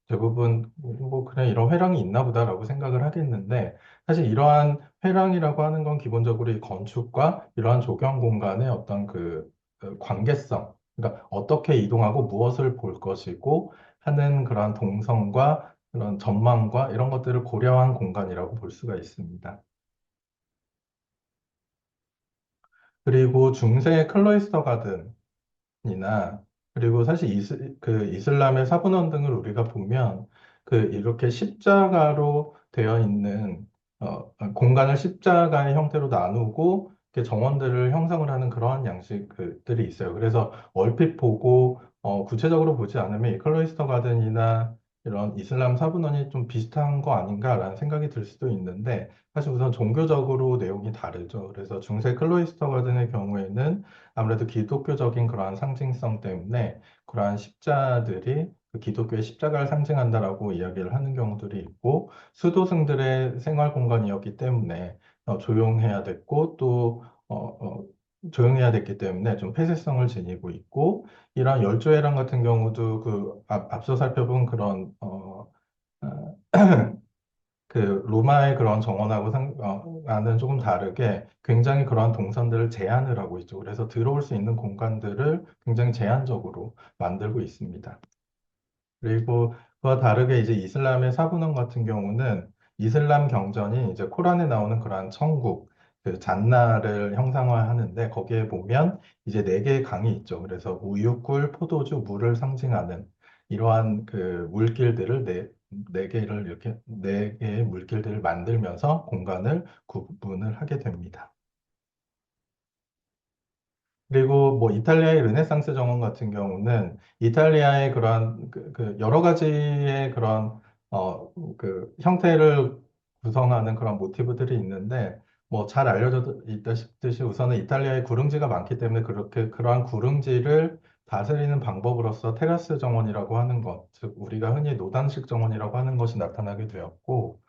대부분 뭐 그냥 이런 회랑이 있나 보다라고 생각을 하겠는데 사실 이러한 회랑이라고 하는 건 기본적으로 이 건축과 이러한 조경 공간의 어떤 그 관계성 그러니까 어떻게 이동하고 무엇을 볼 것이고 하는 그러한 동선과 그런 전망과 이런 것들을 고려한 공간이라고 볼 수가 있습니다. 그리고 중세 클로이스터 가든이나 그리고 사실 그 이슬람의 사분원 등을 우리가 보면 그 이렇게 십자가로 되어 있는 공간을 십자가의 형태로 나누고 이렇게 정원들을 형성을 하는 그러한 양식들이 있어요. 그래서 얼핏 보고 구체적으로 보지 않으면 이 클로이스터 가든이나 이런 이슬람 사분원이 좀 비슷한 거 아닌가라는 생각이 들 수도 있는데 사실 우선 종교적으로 내용이 다르죠. 그래서 중세 클로이스터 가든의 경우에는 아무래도 기독교적인 그러한 상징성 때문에 그러한 십자들이 그 기독교의 십자가를 상징한다라고 이야기를 하는 경우들이 있고 수도승들의 생활 공간이었기 때문에 조용해야 됐고 또 조용해야 됐기 때문에 좀 폐쇄성을 지니고 있고 이러한 열조회랑 같은 경우도 그 앞서 살펴본 그런 그 로마의 그런 정원하고 는 조금 다르게 굉장히 그러한 동선들을 제한을 하고 있죠. 그래서 들어올 수 있는 공간들을 굉장히 제한적으로 만들고 있습니다. 그리고 그와 다르게 이제 이슬람의 사분원 같은 경우는 이슬람 경전이 이제 코란에 나오는 그러한 천국, 그 잔나를 형상화하는데 거기에 보면 이제 네 개의 강이 있죠. 그래서 우유, 꿀, 포도주, 물을 상징하는 이러한 그 물길들을 네 개를 이렇게 네 개의 물길들을 만들면서 공간을 구분을 하게 됩니다. 그리고 뭐 이탈리아의 르네상스 정원 같은 경우는 이탈리아의 그런 그 여러 가지의 그런 그 형태를 구성하는 그런 모티브들이 있는데 뭐 잘 알려져 있다시피 우선은 이탈리아에 구릉지가 많기 때문에 그렇게 그러한 구릉지를 다스리는 방법으로서 테라스 정원이라고 하는 것, 즉 우리가 흔히 노단식 정원이라고 하는 것이 나타나게 되었고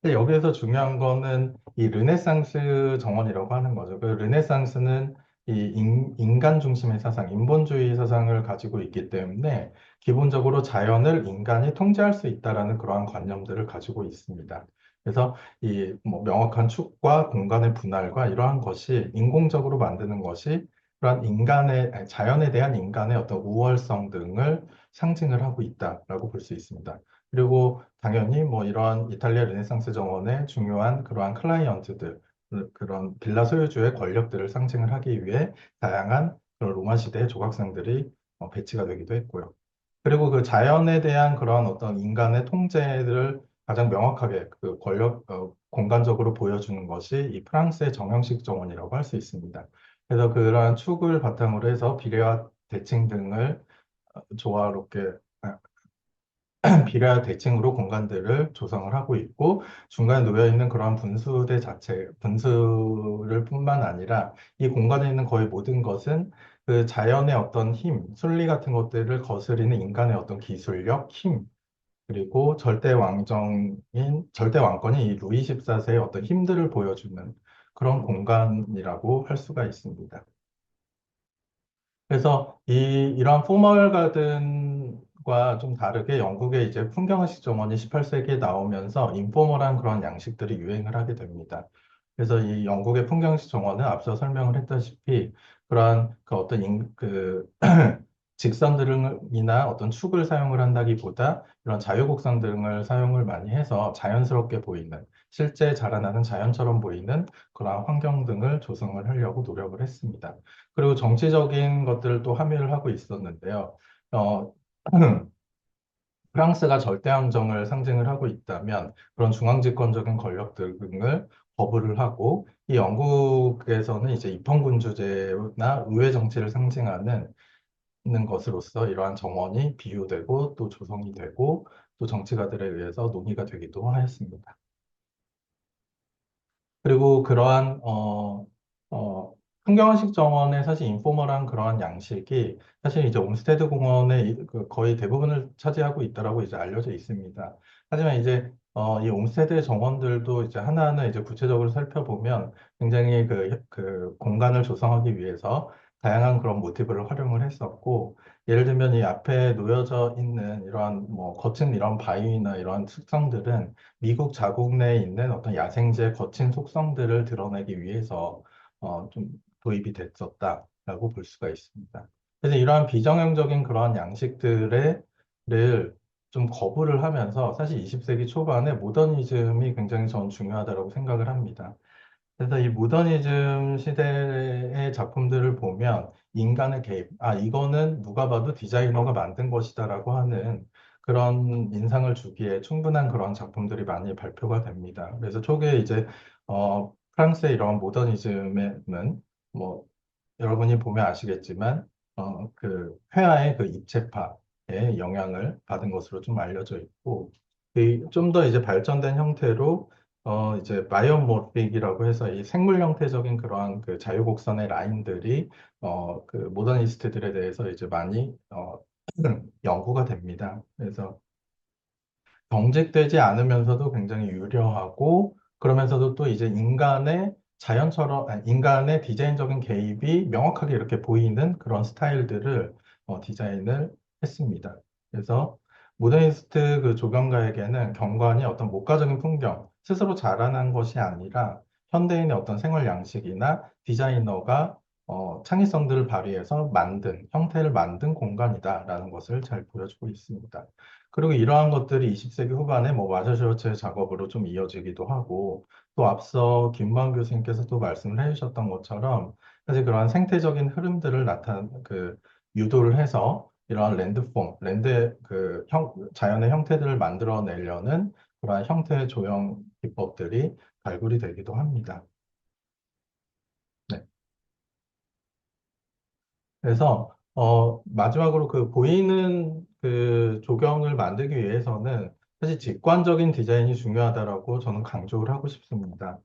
근데 여기에서 중요한 거는 이 르네상스 정원이라고 하는 거죠. 그 르네상스는 이 인간 중심의 사상, 인본주의 사상을 가지고 있기 때문에 기본적으로 자연을 인간이 통제할 수 있다라는 그러한 관념들을 가지고 있습니다. 그래서 이 뭐 명확한 축과 공간의 분할과 이러한 것이 인공적으로 만드는 것이 그러한 아니, 자연에 대한 인간의 어떤 우월성 등을 상징을 하고 있다라고 볼 수 있습니다. 그리고 당연히 뭐 이러한 이탈리아 르네상스 정원의 중요한 그러한 클라이언트들, 그런 빌라 소유주의 권력들을 상징을 하기 위해 다양한 그런 로마 시대의 조각상들이 배치가 되기도 했고요. 그리고 그 자연에 대한 그런 어떤 인간의 통제를 가장 명확하게 그 공간적으로 보여주는 것이 이 프랑스의 정형식 정원이라고 할 수 있습니다. 그래서 그러한 축을 바탕으로 해서 비례와 대칭 등을 조화롭게 비례 대칭으로 공간들을 조성을 하고 있고 중간에 놓여 있는 그러한 분수대 자체, 분수를 뿐만 아니라 이 공간에 있는 거의 모든 것은 그 자연의 어떤 힘, 순리 같은 것들을 거스리는 인간의 어떤 기술력, 힘, 그리고 절대 왕권인 이 루이 14세의 어떤 힘들을 보여주는 그런 공간이라고 할 수가 있습니다. 그래서 이러한 포멀 가든과 좀 다르게 영국의 이제 풍경의식 정원이 18세기에 나오면서 인포멀한 그런 양식들이 유행을 하게 됩니다. 그래서 이 영국의 풍경의식 정원은 앞서 설명을 했다시피 그러한 그 어떤 직선들이나 어떤 축을 사용을 한다기보다 이런 자유곡선 등을 사용을 많이 해서 자연스럽게 보이는 실제 자라나는 자연처럼 보이는 그러한 환경 등을 조성을 하려고 노력을 했습니다. 그리고 정치적인 것들을 또 함유를 하고 있었는데요. 어, 프랑스가 절대왕정을 상징을 하고 있다면 그런 중앙집권적인 권력들 등을 거부를 하고 이 영국에서는 이제 입헌군주제나 의회 정치를 상징하는 것으로서 이러한 정원이 비유되고 또 조성이 되고 또 정치가들에 의해서 논의가 되기도 하였습니다. 그리고 그러한 풍경의식 정원의 사실 인포멀한 그러한 양식이 사실 이제 올스테드 공원의 그 거의 대부분을 차지하고 있다라고 이제 알려져 있습니다. 하지만 이제 이 올스테드 정원들도 이제 하나하나 이제 구체적으로 살펴보면 굉장히 그 공간을 조성하기 위해서 다양한 그런 모티브를 활용을 했었고 예를 들면 이 앞에 놓여져 있는 이러한 뭐 거친 이런 바위나 이러한 특성들은 미국 자국 내에 있는 어떤 야생지의 거친 속성들을 드러내기 위해서 좀 도입이 됐었다라고 볼 수가 있습니다. 그래서 이러한 비정형적인 그러한 양식들을 좀 거부를 하면서 사실 20세기 초반에 모더니즘이 굉장히 전 중요하다고 생각을 합니다. 그래서 이 모더니즘 시대의 작품들을 보면 인간의 개입, 이거는 누가 봐도 디자이너가 만든 것이다라고 하는 그런 인상을 주기에 충분한 그런 작품들이 많이 발표가 됩니다. 그래서 초기에 이제, 프랑스의 이런 모더니즘에는 뭐, 여러분이 보면 아시겠지만, 그 회화의 그 입체파의 영향을 받은 것으로 좀 알려져 있고, 좀 더 이제 발전된 형태로 이제 바이오모픽이라고 해서 이 생물 형태적인 그러한 그 자유곡선의 라인들이 그 모더니스트들에 대해서 이제 많이 연구가 됩니다. 그래서 경직되지 않으면서도 굉장히 유려하고 그러면서도 또 이제 인간의 디자인적인 개입이 명확하게 이렇게 보이는 그런 스타일들을 디자인을 했습니다. 그래서 모더니스트 그 조경가에게는 경관이 어떤 목가적인 풍경, 스스로 자라난 것이 아니라 현대인의 어떤 생활 양식이나 디자이너가 창의성들을 발휘해서 형태를 만든 공간이다라는 것을 잘 보여주고 있습니다. 그리고 이러한 것들이 20세기 후반에 뭐 마샤슈어츠의 작업으로 좀 이어지기도 하고 또 앞서 김만 교수님께서 또 말씀을 해주셨던 것처럼 사실 그러한 생태적인 흐름들을 유도를 해서 이러한 자연의 형태들을 만들어내려는 그러한 형태 조형 기법들이 발굴이 되기도 합니다. 네. 그래서 마지막으로 그 보이는 그 조경을 만들기 위해서는 사실 직관적인 디자인이 중요하다라고 저는 강조를 하고 싶습니다.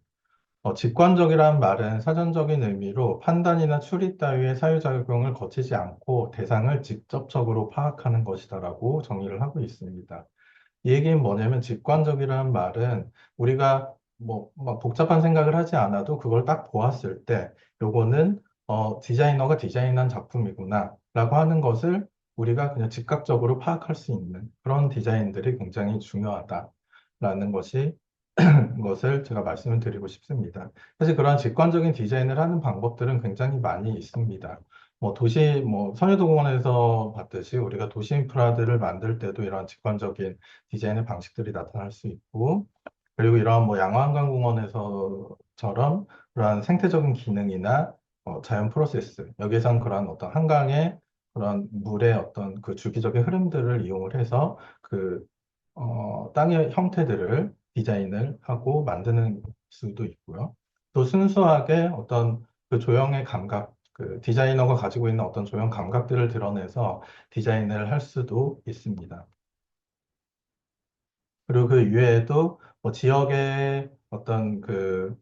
직관적이라는 말은 사전적인 의미로 판단이나 추리 따위의 사유작용을 거치지 않고 대상을 직접적으로 파악하는 것이다라고 정의를 하고 있습니다. 이 얘기는 뭐냐면 직관적이라는 말은 우리가 뭐 막 복잡한 생각을 하지 않아도 그걸 딱 보았을 때 요거는 디자이너가 디자인한 작품이구나 라고 하는 것을 우리가 그냥 즉각적으로 파악할 수 있는 그런 디자인들이 굉장히 중요하다라는 것을 제가 말씀을 드리고 싶습니다. 사실 그러한 직관적인 디자인을 하는 방법들은 굉장히 많이 있습니다. 뭐 선유도공원에서 봤듯이 우리가 도시 인프라들을 만들 때도 이러한 직관적인 디자인의 방식들이 나타날 수 있고, 그리고 이러한 뭐 양화한강공원에서처럼 그러한 생태적인 기능이나 자연 프로세스, 여기에선 그러한 어떤 한강의 그런 물의 어떤 그 주기적인 흐름들을 이용을 해서 땅의 형태들을 디자인을 하고 만드는 수도 있고요. 또 순수하게 어떤 그 조형의 감각, 그 디자이너가 가지고 있는 어떤 조형 감각들을 드러내서 디자인을 할 수도 있습니다. 그리고 그 이외에도 뭐 지역의 어떤 그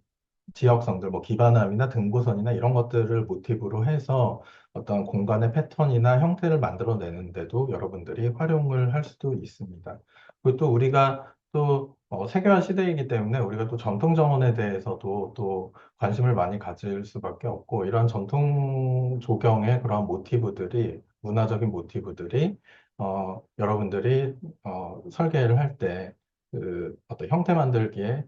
지역성들, 뭐 기반함이나 등고선이나 이런 것들을 모티브로 해서 어떤 공간의 패턴이나 형태를 만들어내는데도 여러분들이 활용을 할 수도 있습니다. 그리고 또 우리가 또 세계화 시대이기 때문에 우리가 또 전통 정원에 대해서도 또 관심을 많이 가질 수밖에 없고, 이런 전통 조경의 그런 모티브들이, 문화적인 모티브들이 여러분들이 설계를 할 때 그 어떤 형태 만들기에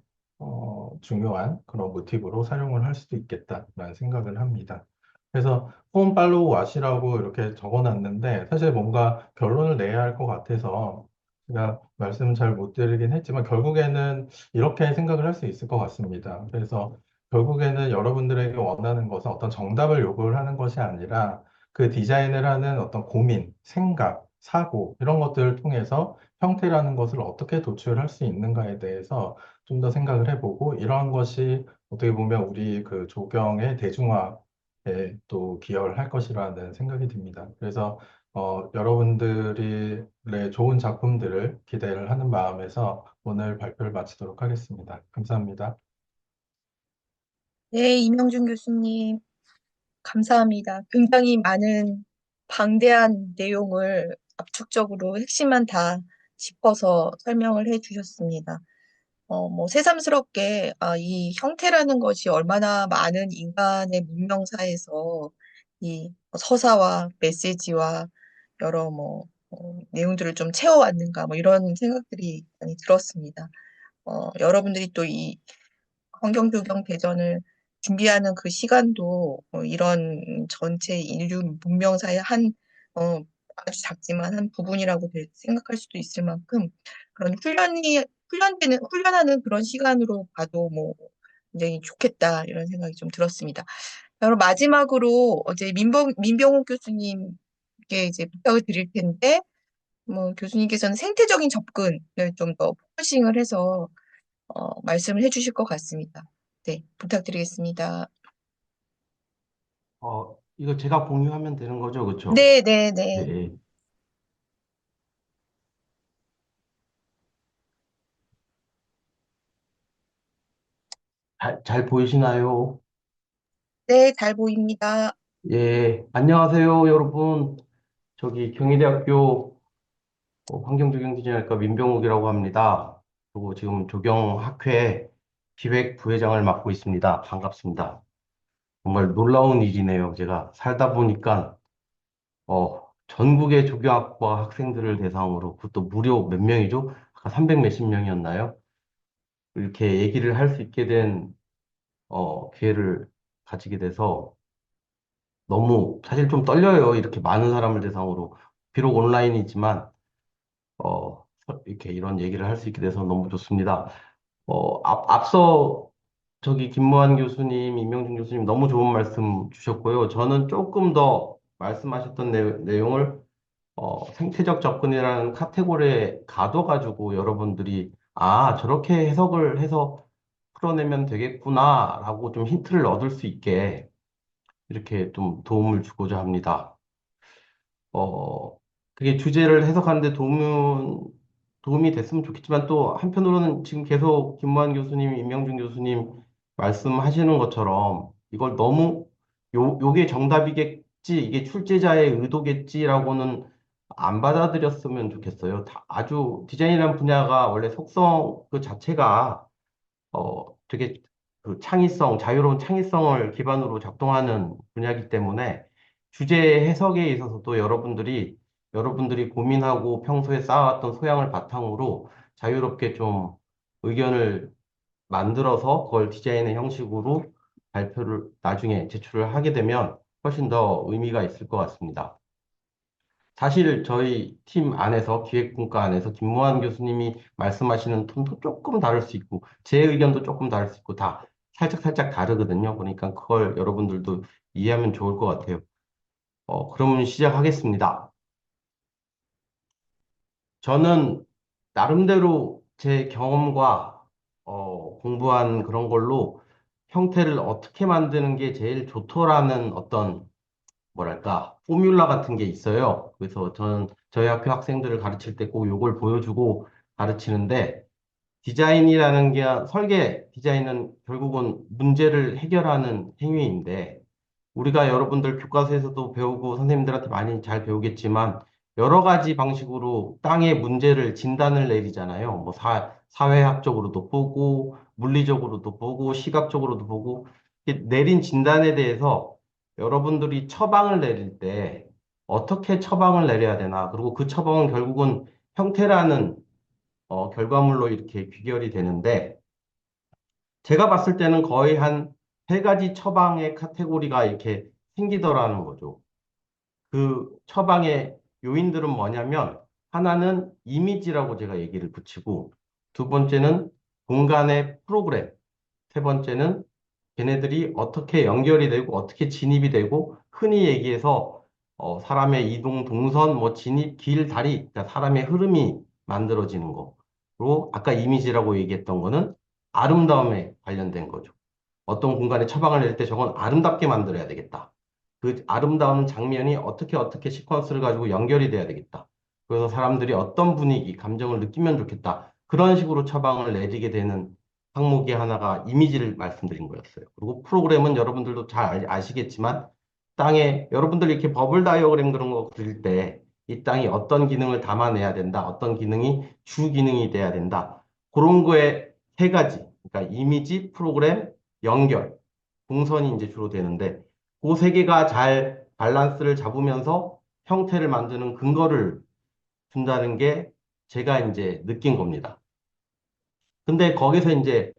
중요한 그런 모티브로 사용을 할 수도 있겠다라는 생각을 합니다. 그래서 폼 팔로우 왓이라고 이렇게 적어놨는데, 사실 뭔가 결론을 내야 할 것 같아서 제가 말씀을 잘 못 드리긴 했지만, 결국에는 이렇게 생각을 할 수 있을 것 같습니다. 그래서 결국에는 여러분들에게 원하는 것은 어떤 정답을 요구를 하는 것이 아니라, 그 디자인을 하는 어떤 고민, 생각, 사고, 이런 것들을 통해서 형태라는 것을 어떻게 도출할 수 있는가에 대해서 좀 더 생각을 해보고, 이러한 것이 어떻게 보면 우리 그 조경의 대중화에 또 기여를 할 것이라는 생각이 듭니다. 그래서 여러분들의 좋은 작품들을 기대를 하는 마음에서 오늘 발표를 마치도록 하겠습니다. 감사합니다. 네, 이명준 교수님, 감사합니다. 굉장히 많은 방대한 내용을 압축적으로 핵심만 다 짚어서 설명을 해 주셨습니다. 뭐 새삼스럽게 이 형태라는 것이 얼마나 많은 인간의 문명사에서 이 서사와 메시지와 여러 내용들을 좀 채워왔는가 뭐 이런 생각들이 많이 들었습니다. 여러분들이 또 이 환경조경 대전을 준비하는 그 시간도 이런 전체 인류 문명사의 어, 아주 작지만 한 부분이라고 생각할 수도 있을 만큼 그런 훈련하는 그런 시간으로 봐도 뭐 굉장히 좋겠다 이런 생각이 좀 들었습니다. 그럼 마지막으로 어제 민병욱 교수님께 이제 부탁을 드릴 텐데 뭐 교수님께서는 생태적인 접근을 좀 더 포커싱을 해서 말씀을 해주실 것 같습니다. 네, 부탁드리겠습니다. 이거 제가 공유하면 되는 거죠, 그쵸? 네, 네, 예, 네. 예. 잘 보이시나요? 네, 잘 보입니다. 예, 안녕하세요, 여러분. 저기 경희대학교 환경조경디자인학과 민병욱이라고 합니다. 그리고 지금 조경학회 기획부회장을 맡고 있습니다. 반갑습니다. 정말 놀라운 일이네요. 제가 살다 보니까 전국의 조경학과 학생들을 대상으로, 그것도 무려 몇 명이죠? 아까 300 몇십 명이었나요? 이렇게 얘기를 할 수 있게 된 기회를 가지게 돼서 너무 사실 좀 떨려요. 이렇게 많은 사람을 대상으로. 비록 온라인이지만, 이렇게 이런 얘기를 할 수 있게 돼서 너무 좋습니다. 앞서 저기 김무한 교수님, 이명준 교수님 너무 좋은 말씀 주셨고요. 저는 조금 더 말씀하셨던 내용을 생태적 접근이라는 카테고리에 가둬가지고 여러분들이 저렇게 해석을 해서 풀어내면 되겠구나라고 좀 힌트를 얻을 수 있게 이렇게 좀 도움을 주고자 합니다. 그게 주제를 해석하는데 도움이 됐으면 좋겠지만 또 한편으로는 지금 계속 김무한 교수님, 임명준 교수님 말씀하시는 것처럼 이걸 너무 요게 정답이겠지, 이게 출제자의 의도겠지라고는 안 받아들였으면 좋겠어요. 아주 디자인이라는 분야가 원래 속성 그 자체가 되게 그 자유로운 창의성을 기반으로 작동하는 분야이기 때문에 주제 해석에 있어서도 여러분들이 고민하고 평소에 쌓아왔던 소양을 바탕으로 자유롭게 좀 의견을 만들어서 그걸 디자인의 형식으로 발표를 나중에 제출을 하게 되면 훨씬 더 의미가 있을 것 같습니다. 사실 저희 팀 안에서 기획분과 안에서 김무한 교수님이 말씀하시는 톤도 조금 다를 수 있고 제 의견도 조금 다를 수 있고 다 살짝 다르거든요. 그러니까 그걸 여러분들도 이해하면 좋을 것 같아요. 그러면 시작하겠습니다. 저는 나름대로 제 경험과 공부한 그런 걸로 형태를 어떻게 만드는 게 제일 좋더라는 어떤 뭐랄까, 포뮬라 같은 게 있어요. 그래서 저는 저희 학교 학생들을 가르칠 때 꼭 요걸 보여주고 가르치는데, 디자인이라는 게 설계 디자인은 결국은 문제를 해결하는 행위인데 우리가 여러분들 교과서에서도 배우고 선생님들한테 많이 잘 배우겠지만 여러 가지 방식으로 땅의 문제를 진단을 내리잖아요. 뭐 사회학적으로도 보고 물리적으로도 보고 시각적으로도 보고 이렇게 내린 진단에 대해서 여러분들이 처방을 내릴 때 어떻게 처방을 내려야 되나 그리고 그 처방은 결국은 형태라는 결과물로 이렇게 귀결이 되는데 제가 봤을 때는 거의 한 세 가지 처방의 카테고리가 이렇게 생기더라는 거죠. 그 처방의 요인들은 뭐냐면 하나는 이미지라고 제가 얘기를 붙이고 두 번째는 공간의 프로그램, 세 번째는 걔네들이 어떻게 연결이 되고 어떻게 진입이 되고 흔히 얘기해서 사람의 이동 동선, 뭐 진입, 길, 다리, 그러니까 사람의 흐름이 만들어지는 거. 그리고 아까 이미지라고 얘기했던 거는 아름다움에 관련된 거죠. 어떤 공간에 처방을 낼 때 저건 아름답게 만들어야 되겠다. 그 아름다운 장면이 어떻게 시퀀스를 가지고 연결이 돼야 되겠다. 그래서 사람들이 어떤 분위기, 감정을 느끼면 좋겠다. 그런 식으로 처방을 내리게 되는 항목이 하나가 이미지를 말씀드린 거였어요. 그리고 프로그램은 여러분들도 잘 아시겠지만 땅에 여러분들이 이렇게 버블 다이어그램 그런 거 그릴 때 이 땅이 어떤 기능을 담아내야 된다. 어떤 기능이 주 기능이 돼야 된다. 그런 거에 세 가지. 그러니까 이미지, 프로그램, 연결, 동선이 이제 주로 되는데 그 세 개가 잘 밸런스를 잡으면서 형태를 만드는 근거를 준다는 게 제가 이제 느낀 겁니다. 근데 거기서 이제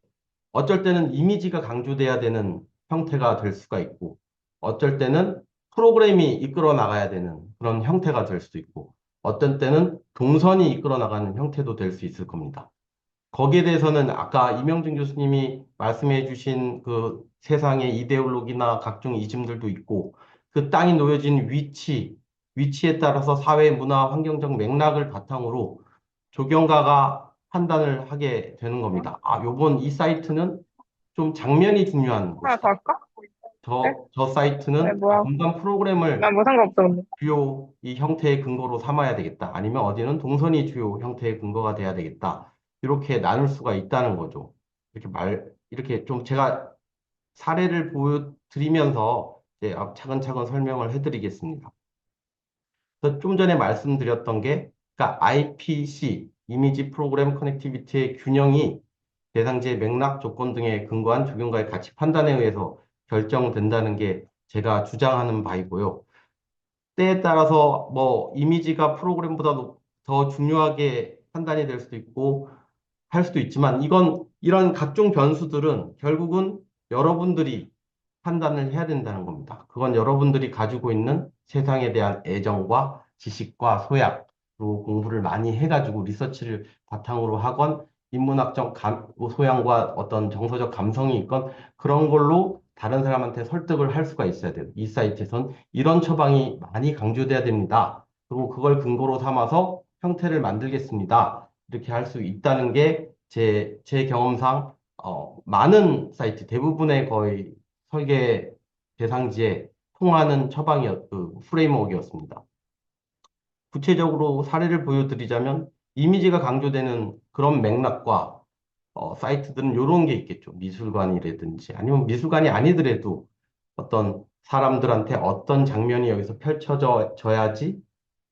어쩔 때는 이미지가 강조돼야 되는 형태가 될 수가 있고, 어쩔 때는 프로그램이 이끌어 나가야 되는 그런 형태가 될 수도 있고, 어떤 때는 동선이 이끌어 나가는 형태도 될 수 있을 겁니다. 거기에 대해서는 아까 이명준 교수님이 말씀해 주신 그 세상의 이데올로기나 각종 이즘들도 있고, 그 땅이 놓여진 위치에 따라서 사회, 문화, 환경적 맥락을 바탕으로 조경가가 판단을 하게 되는 겁니다. 아, 요번 이 사이트는 좀 장면이 중요한 하나 더 곳이다. 할까? 네? 저 네, 사이트는 뭐야? 공간 프로그램을 난 뭐 상관없어, 근데. 주요 이 형태의 근거로 삼아야 되겠다. 아니면 어디는 동선이 주요 형태의 근거가 돼야 되겠다. 이렇게 나눌 수가 있다는 거죠. 이렇게 좀 제가 사례를 보여드리면서 이제 차근차근 설명을 해드리겠습니다. 그래서 좀 전에 말씀드렸던 게, 그러니까 IPC, 이미지 프로그램 커넥티비티의 균형이 대상지의 맥락 조건 등에 근거한 적용가의 가치 판단에 의해서 결정된다는 게 제가 주장하는 바이고요. 때에 따라서 뭐 이미지가 프로그램보다 더 중요하게 판단이 될 수도 있고 할 수도 있지만 이런 각종 변수들은 결국은 여러분들이 판단을 해야 된다는 겁니다. 그건 여러분들이 가지고 있는 세상에 대한 애정과 지식과 소양, 그리고 공부를 많이 해가지고 리서치를 바탕으로 하건 인문학적 뭐 소양과 어떤 정서적 감성이 있건 그런 걸로 다른 사람한테 설득을 할 수가 있어야 돼요. 이 사이트에선 이런 처방이 많이 강조돼야 됩니다. 그리고 그걸 근거로 삼아서 형태를 만들겠습니다. 이렇게 할 수 있다는 게 제 경험상 많은 사이트, 대부분의 거의 설계 대상지에 통하는 그 프레임워크였습니다. 구체적으로 사례를 보여드리자면 이미지가 강조되는 그런 맥락과 사이트들은 이런 게 있겠죠. 미술관이라든지 아니면 미술관이 아니더라도 어떤 사람들한테 어떤 장면이 여기서 펼쳐져야지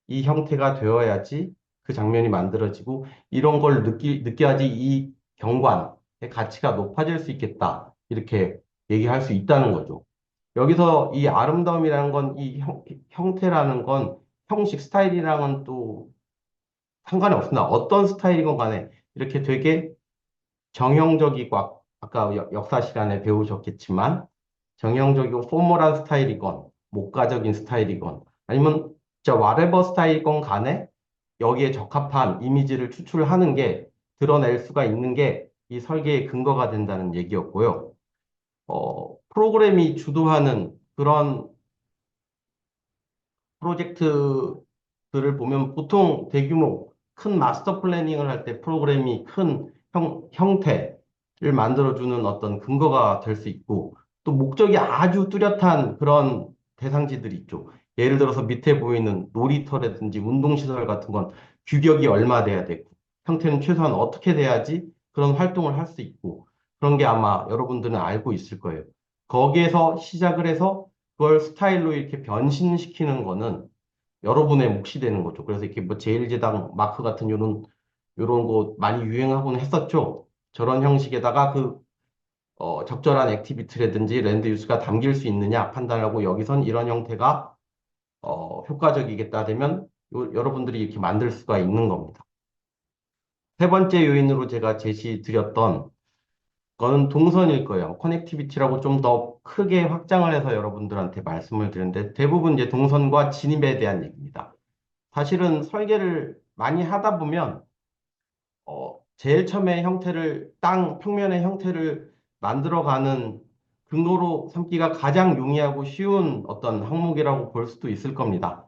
이 형태가 되어야지 그 장면이 만들어지고 이런 걸 느껴야지 이 경관의 가치가 높아질 수 있겠다. 이렇게 얘기할 수 있다는 거죠. 여기서 이 아름다움이라는 건 이 형태라는 건 형식 스타일이랑은 또 상관이 없습니다. 어떤 스타일이건 간에 이렇게 되게 정형적이고 아까 역사 시간에 배우셨겠지만 정형적이고 포멀한 스타일이건 목가적인 스타일이건 아니면 진짜 whatever 스타일이건 간에 여기에 적합한 이미지를 추출하는 게 드러낼 수가 있는 게 이 설계의 근거가 된다는 얘기였고요. 프로그램이 주도하는 그런 프로젝트들을 보면 보통 대규모 큰 마스터 플래닝을 할 때 프로그램이 큰 형태를 만들어주는 어떤 근거가 될 수 있고 또 목적이 아주 뚜렷한 그런 대상지들이 있죠. 예를 들어서 밑에 보이는 놀이터라든지 운동시설 같은 건 규격이 얼마 돼야 되고 형태는 최소한 어떻게 돼야지 그런 활동을 할 수 있고 그런 게 아마 여러분들은 알고 있을 거예요. 거기에서 시작을 해서 그걸 스타일로 이렇게 변신시키는 거는 여러분의 몫이 되는 거죠. 그래서 이렇게 뭐 제일제당 마크 같은 요런 거 많이 유행하고는 했었죠. 저런 형식에다가 적절한 액티비티라든지 랜드 유스가 담길 수 있느냐 판단하고 여기선 이런 형태가 효과적이겠다 되면 여러분들이 이렇게 만들 수가 있는 겁니다. 세 번째 요인으로 제가 제시 드렸던 거는 동선일 거예요. 커넥티비티라고 좀 더 크게 확장을 해서 여러분들한테 말씀을 드렸는데 대부분 이제 동선과 진입에 대한 얘기입니다. 사실은 설계를 많이 하다 보면 제일 처음에 땅 평면의 형태를 만들어가는 근거로 삼기가 가장 용이하고 쉬운 어떤 항목이라고 볼 수도 있을 겁니다.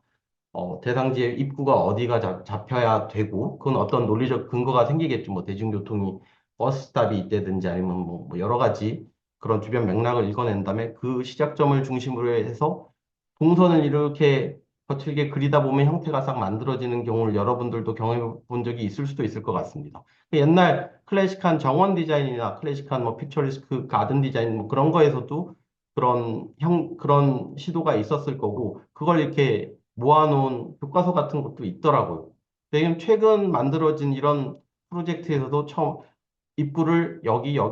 대상지의 입구가 어디가 잡혀야 되고, 그건 어떤 논리적 근거가 생기겠죠. 뭐 대중교통이 버스 스탑이 있다든지 아니면 뭐 여러 가지 그런 주변 맥락을 읽어낸 다음에 그 시작점을 중심으로 해서 동선을 이렇게 거칠게 그리다 보면 형태가 싹 만들어지는 경우를 여러분들도 경험해 본 적이 있을 수도 있을 것 같습니다. 옛날 클래식한 정원 디자인이나 클래식한 뭐 픽처리스크 가든 디자인 뭐 그런 거에서도 그런 시도가 있었을 거고, 그걸 이렇게 모아놓은 교과서 같은 것도 있더라고요. 지금 최근 만들어진 이런 프로젝트에서도 처음 입구를 여기가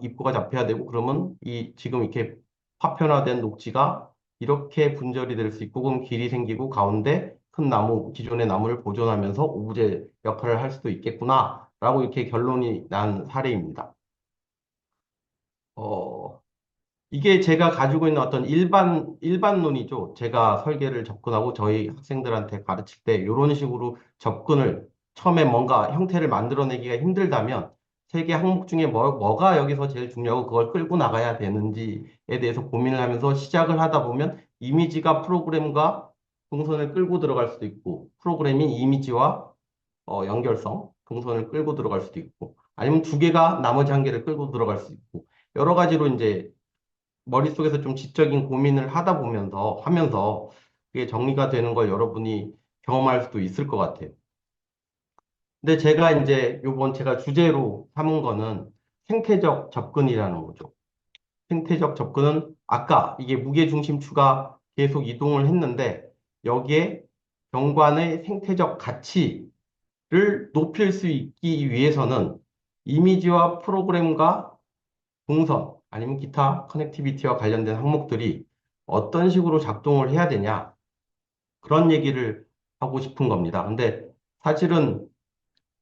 입구가 잡혀야 되고, 그러면 지금 이렇게 파편화된 녹지가 이렇게 분절이 될 수 있고, 그럼 길이 생기고, 가운데 큰 기존의 나무를 보존하면서 오브제 역할을 할 수도 있겠구나, 라고 이렇게 결론이 난 사례입니다. 어, 이게 제가 가지고 있는 어떤 일반론이죠. 제가 설계를 접근하고 저희 학생들한테 가르칠 때 이런 식으로 접근을 처음에 뭔가 형태를 만들어내기가 힘들다면 세 개 항목 중에 뭐가 여기서 제일 중요하고 그걸 끌고 나가야 되는지에 대해서 고민을 하면서 시작을 하다 보면 이미지가 프로그램과 동선을 끌고 들어갈 수도 있고 프로그램이 이미지와 연결성, 동선을 끌고 들어갈 수도 있고 아니면 두 개가 나머지 한 개를 끌고 들어갈 수 있고 여러 가지로 이제 머릿속에서 좀 지적인 고민을 하면서 그게 정리가 되는 걸 여러분이 경험할 수도 있을 것 같아요. 근데 제가 이제 제가 주제로 삼은 거는 생태적 접근이라는 거죠. 생태적 접근은 아까 이게 무게중심추가 계속 이동을 했는데 여기에 경관의 생태적 가치를 높일 수 있기 위해서는 이미지와 프로그램과 동선 아니면 기타 커넥티비티와 관련된 항목들이 어떤 식으로 작동을 해야 되냐 그런 얘기를 하고 싶은 겁니다. 근데 사실은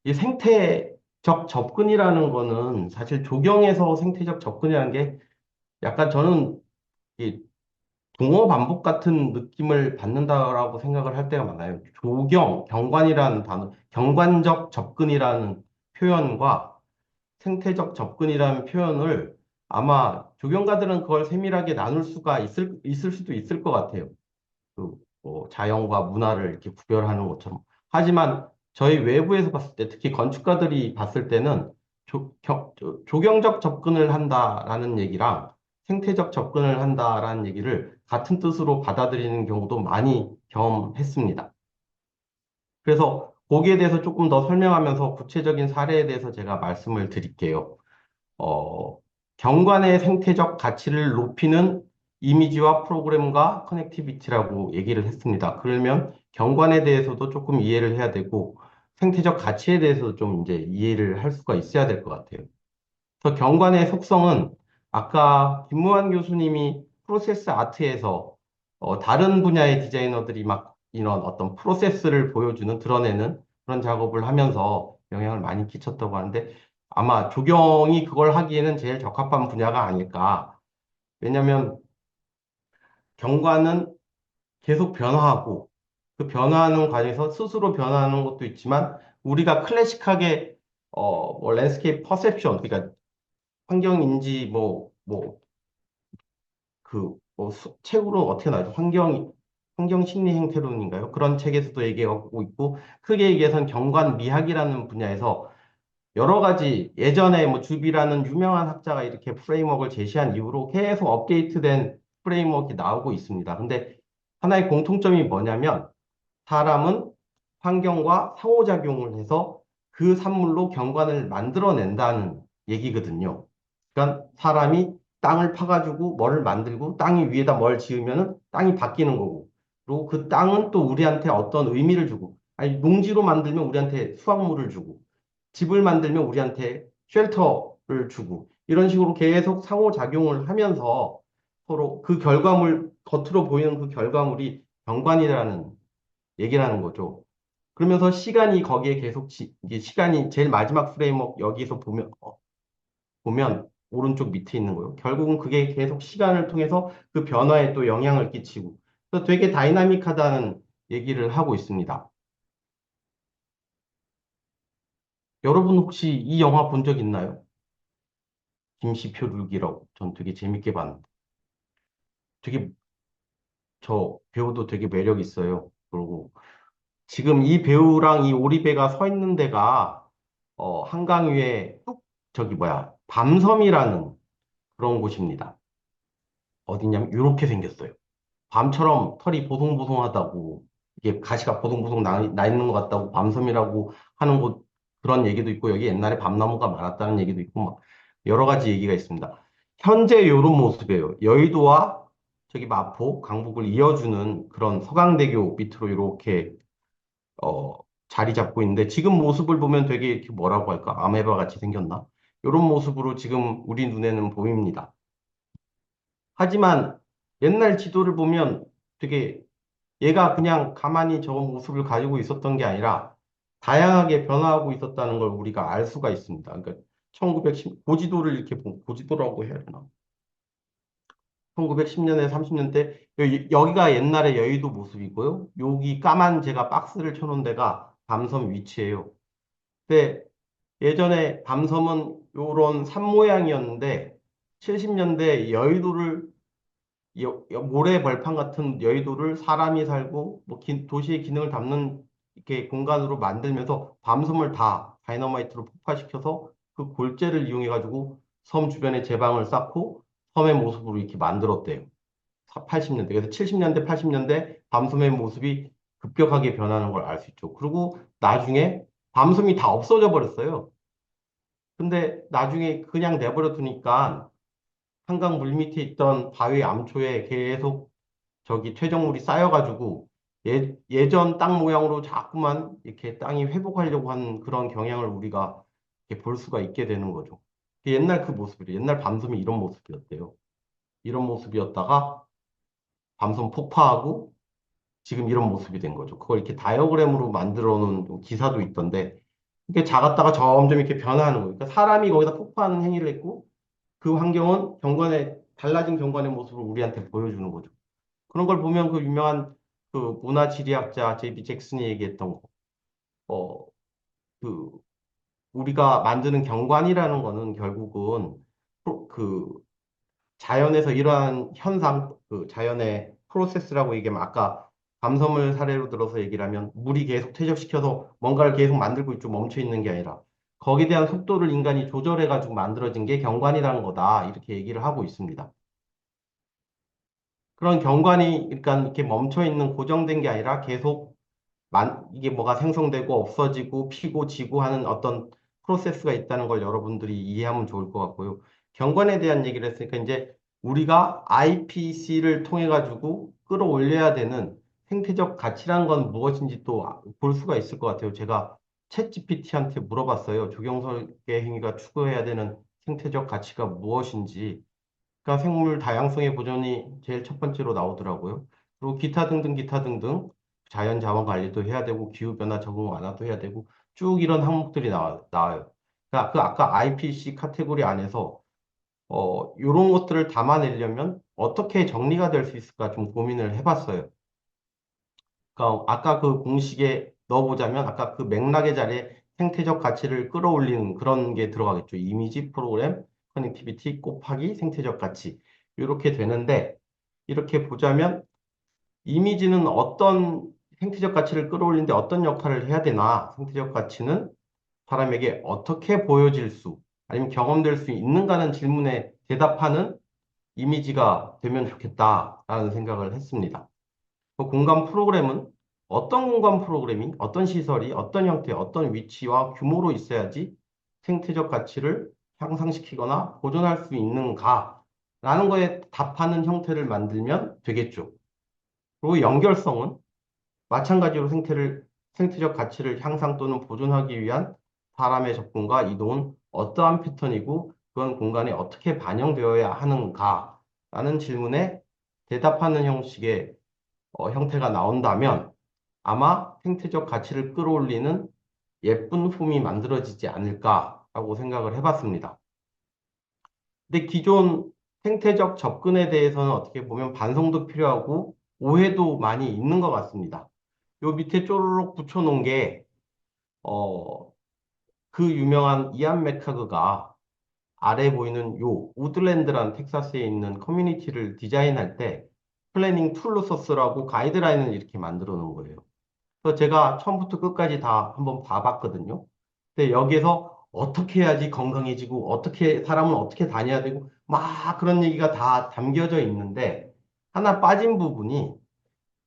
이 생태적 접근이라는 거는 사실 조경에서 생태적 접근이라는 게 약간 저는 이 동어 반복 같은 느낌을 받는다라고 생각을 할 때가 많아요. 경관이라는 단어, 경관적 접근이라는 표현과 생태적 접근이라는 표현을 아마 조경가들은 그걸 세밀하게 나눌 수가 있을 수도 있을 것 같아요. 자연과 문화를 이렇게 구별하는 것처럼. 하지만 저희 외부에서 봤을 때, 특히 건축가들이 봤을 때는 조경적 접근을 한다라는 얘기랑 생태적 접근을 한다라는 얘기를 같은 뜻으로 받아들이는 경우도 많이 경험했습니다. 그래서 거기에 대해서 조금 더 설명하면서 구체적인 사례에 대해서 제가 말씀을 드릴게요. 어, 경관의 생태적 가치를 높이는 이미지와 프로그램과 커넥티비티라고 얘기를 했습니다. 그러면 경관에 대해서도 조금 이해를 해야 되고 생태적 가치에 대해서도 좀 이제 이해를 할 수가 있어야 될 것 같아요. 그래서 경관의 속성은 아까 김무환 교수님이 프로세스 아트에서 다른 분야의 디자이너들이 막 이런 어떤 프로세스를 드러내는 그런 작업을 하면서 영향을 많이 끼쳤다고 하는데 아마 조경이 그걸 하기에는 제일 적합한 분야가 아닐까. 왜냐하면 경관은 계속 변화하고 그 변화하는 과정에서 스스로 변화하는 것도 있지만 우리가 클래식하게 뭐 랜드스케이프 퍼셉션 그러니까 환경인지 책으로 어떻게 나오죠? 환경 심리 행태론인가요? 그런 책에서도 얘기하고 있고 크게 얘기해서는 경관 미학이라는 분야에서 여러 가지 예전에 뭐 주비라는 유명한 학자가 이렇게 프레임워크를 제시한 이후로 계속 업데이트된 프레임워크가 나오고 있습니다. 근데 하나의 공통점이 뭐냐면 사람은 환경과 상호작용을 해서 그 산물로 경관을 만들어낸다는 얘기거든요. 그러니까 사람이 땅을 파가지고 뭐를 만들고 땅이 위에다 뭘 지으면은 땅이 바뀌는 거고, 그리고 그 땅은 또 우리한테 어떤 의미를 주고, 아니 농지로 만들면 우리한테 수확물을 주고, 집을 만들면 우리한테 쉘터를 주고, 이런 식으로 계속 상호작용을 하면서 서로 그 결과물, 겉으로 보이는 그 결과물이 경관이라는 얘기라는 거죠. 그러면서 시간이 거기에 계속 이게 시간이 제일 마지막 프레임워크 여기서 보면 오른쪽 밑에 있는 거예요. 결국은 그게 계속 시간을 통해서 그 변화에 또 영향을 끼치고, 그래서 되게 다이나믹하다는 얘기를 하고 있습니다. 여러분 혹시 이 영화 본 적 있나요? 김시표 룰기라고. 전 되게 재밌게 봤는데. 되게 저 배우도 되게 매력 있어요. 그리고 지금 이 배우랑 이 오리배가 서 있는 데가 한강 위에 저기 뭐야 밤섬이라는 그런 곳입니다. 어디냐면 이렇게 생겼어요. 밤처럼 털이 보송보송하다고, 이게 가시가 보송보송 나 있는 것 같다고 밤섬이라고 하는 곳, 그런 얘기도 있고, 여기 옛날에 밤나무가 많았다는 얘기도 있고, 막 여러 가지 얘기가 있습니다. 현재 이런 모습이에요. 여의도와 저기 마포, 강북을 이어주는 그런 서강대교 밑으로 이렇게 어, 자리 잡고 있는데, 지금 모습을 보면 되게 이렇게 뭐라고 할까? 아메바 같이 생겼나? 이런 모습으로 지금 우리 눈에는 보입니다. 하지만 옛날 지도를 보면 되게 얘가 그냥 가만히 저 모습을 가지고 있었던 게 아니라 다양하게 변화하고 있었다는 걸 우리가 알 수가 있습니다. 그러니까 1910, 고지도를 이렇게 고지도라고 해야 되나? 1910년에 30년대 여기가 옛날에 여의도 모습이고요. 여기 까만 제가 박스를 쳐놓은 데가 밤섬 위치예요. 근데 예전에 밤섬은 요런 산 모양이었는데 70년대 여의도를 모래 벌판 같은 여의도를 사람이 살고 뭐 도시의 기능을 담는 이렇게 공간으로 만들면서 밤섬을 다 다이너마이트로 폭파시켜서 그 골재를 이용해 가지고 섬 주변에 제방을 쌓고 섬의 모습으로 이렇게 만들었대요. 80년대. 그래서 70년대, 80년대 밤섬의 모습이 급격하게 변하는 걸 알 수 있죠. 그리고 나중에 밤섬이 다 없어져 버렸어요. 근데 나중에 그냥 내버려 두니까 한강 물밑에 있던 바위 암초에 계속 저기 퇴적물이 쌓여가지고 예전 땅 모양으로 자꾸만 이렇게 땅이 회복하려고 하는 그런 경향을 우리가 이렇게 볼 수가 있게 되는 거죠. 옛날 그 모습이래. 옛날 밤섬이 이런 모습이었대요. 이런 모습이었다가 밤섬 폭파하고 지금 이런 모습이 된 거죠. 그걸 이렇게 다이어그램으로 만들어 놓은 기사도 있던데, 이게 작았다가 점점 이렇게 변화하는 거예요. 그러니까 사람이 거기다 폭파하는 행위를 했고, 그 환경은 달라진 경관의 모습을 우리한테 보여주는 거죠. 그런 걸 보면 그 유명한 그 문화지리학자 제이비 잭슨이 얘기했던 거, 어, 그 우리가 만드는 경관이라는 거는 결국은 그 자연에서 이러한 현상, 그 자연의 프로세스라고 얘기하면, 아까 밤섬을 사례로 들어서 얘기를 하면 물이 계속 퇴적시켜서 뭔가를 계속 만들고 있죠. 멈춰 있는 게 아니라. 거기에 대한 속도를 인간이 조절해가지고 만들어진 게 경관이라는 거다. 이렇게 얘기를 하고 있습니다. 그런 경관이 그러니까 이렇게 멈춰 있는 고정된 게 아니라 계속 이게 뭐가 생성되고 없어지고 피고 지고 하는 어떤 프로세스가 있다는 걸 여러분들이 이해하면 좋을 것 같고요. 경관에 대한 얘기를 했으니까 이제 우리가 IPC를 통해 가지고 끌어올려야 되는 생태적 가치란 건 무엇인지 또 볼 수가 있을 것 같아요. 제가 챗GPT한테 물어봤어요. 조경설계 행위가 추구해야 되는 생태적 가치가 무엇인지. 그러니까 생물 다양성의 보존이 제일 첫 번째로 나오더라고요. 그리고 기타 등등 자연 자원 관리도 해야 되고 기후변화 적응 완화도 해야 되고 쭉 이런 항목들이 나와요. 그러니까 그 아까 IPC 카테고리 안에서 이런 것들을 담아내려면 어떻게 정리가 될 수 있을까 좀 고민을 해봤어요. 그러니까 아까 그 공식에 넣어보자면 아까 그 맥락의 자리에 생태적 가치를 끌어올리는 그런 게 들어가겠죠. 이미지, 프로그램, 커넥티비티 곱하기 생태적 가치. 이렇게 되는데 이렇게 보자면 이미지는 어떤 생태적 가치를 끌어올리는데 어떤 역할을 해야 되나? 생태적 가치는 사람에게 어떻게 보여질 수, 아니면 경험될 수 있는가는 질문에 대답하는 이미지가 되면 좋겠다라는 생각을 했습니다. 그 공간 프로그램은 어떤 공간 프로그래밍, 어떤 시설이, 어떤 형태, 어떤 위치와 규모로 있어야지 생태적 가치를 향상시키거나 보존할 수 있는가? 라는 거에 답하는 형태를 만들면 되겠죠. 그리고 연결성은 마찬가지로 생태적 가치를 향상 또는 보존하기 위한 사람의 접근과 이동은 어떠한 패턴이고 그건 공간에 어떻게 반영되어야 하는가? 라는 질문에 대답하는 형식의 형태가 나온다면 아마 생태적 가치를 끌어올리는 예쁜 폼이 만들어지지 않을까라고 생각을 해봤습니다. 근데 기존 생태적 접근에 대해서는 어떻게 보면 반성도 필요하고 오해도 많이 있는 것 같습니다. 요 밑에 쪼르륵 붙여놓은 게, 그 유명한 이안 맥하그가 아래 보이는 요 우드랜드라는 텍사스에 있는 커뮤니티를 디자인할 때 플래닝 툴로 서스라고 가이드라인을 이렇게 만들어 놓은 거예요. 그래서 제가 처음부터 끝까지 다 한번 봐봤거든요. 근데 여기에서 어떻게 해야지 건강해지고 어떻게 사람은 어떻게 다녀야 되고 막 그런 얘기가 다 담겨져 있는데 하나 빠진 부분이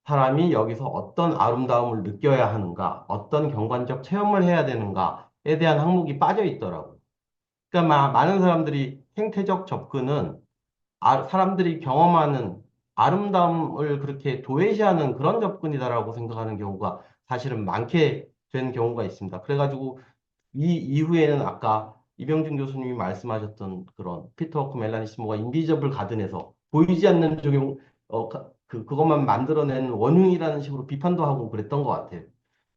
사람이 여기서 어떤 아름다움을 느껴야 하는가, 어떤 경관적 체험을 해야 되는가에 대한 항목이 빠져 있더라고요. 그러니까 많은 사람들이 생태적 접근은 사람들이 경험하는 아름다움을 그렇게 도외시하는 그런 접근이다라고 생각하는 경우가 사실은 많게 된 경우가 있습니다. 그래가지고 이 이후에는 아까 이병준 교수님이 말씀하셨던 그런 피터 워크 멜라니스모가 인비저블 가든에서 보이지 않는 적용, 그것만 만들어낸 원흉이라는 식으로 비판도 하고 그랬던 것 같아요.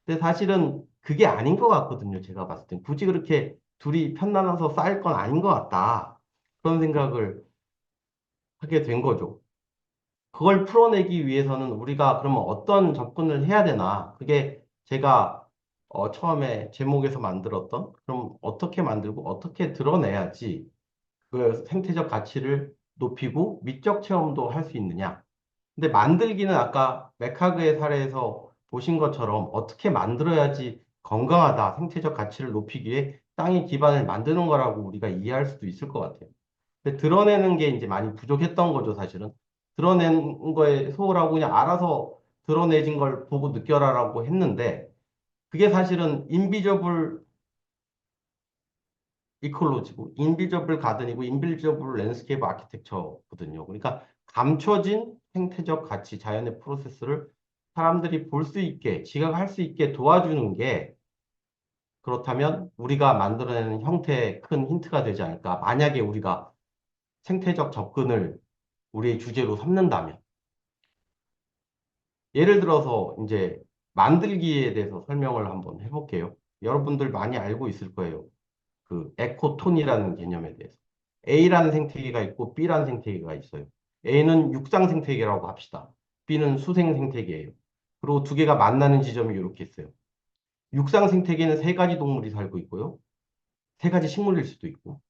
근데 사실은 그게 아닌 것 같거든요. 제가 봤을 땐 굳이 그렇게 둘이 편나눠서 쌓일 건 아닌 것 같다. 그런 생각을 하게 된 거죠. 그걸 풀어내기 위해서는 우리가 그러면 어떤 접근을 해야 되나? 그게 제가 처음에 제목에서 만들었던 그럼 어떻게 만들고 어떻게 드러내야지 그 생태적 가치를 높이고 미적 체험도 할 수 있느냐? 근데 만들기는 아까 맥하그의 사례에서 보신 것처럼 어떻게 만들어야지 건강하다, 생태적 가치를 높이기 위해 땅의 기반을 만드는 거라고 우리가 이해할 수도 있을 것 같아요. 근데 드러내는 게 이제 많이 부족했던 거죠, 사실은. 드러낸 거에 소홀하고 그냥 알아서 드러내진 걸 보고 느껴라라고 했는데, 그게 사실은 인비저블 이콜로지고, 인비저블 가든이고, 인비저블 랜드스케이프 아키텍처거든요. 그러니까 감춰진 생태적 가치, 자연의 프로세스를 사람들이 볼 수 있게, 지각할 수 있게 도와주는 게 그렇다면 우리가 만들어내는 형태의 큰 힌트가 되지 않을까. 만약에 우리가 생태적 접근을 우리의 주제로 삼는다면. 예를 들어서 이제 만들기에 대해서 설명을 한번 해볼게요. 여러분들 많이 알고 있을 거예요. 그 에코톤이라는 개념에 대해서. A라는 생태계가 있고 B라는 생태계가 있어요. A는 육상 생태계라고 합시다. B는 수생 생태계예요. 그리고 두 개가 만나는 지점이 이렇게 있어요. 육상 생태계는 세 가지 동물이 살고 있고요. 세 가지 식물일 수도 있고.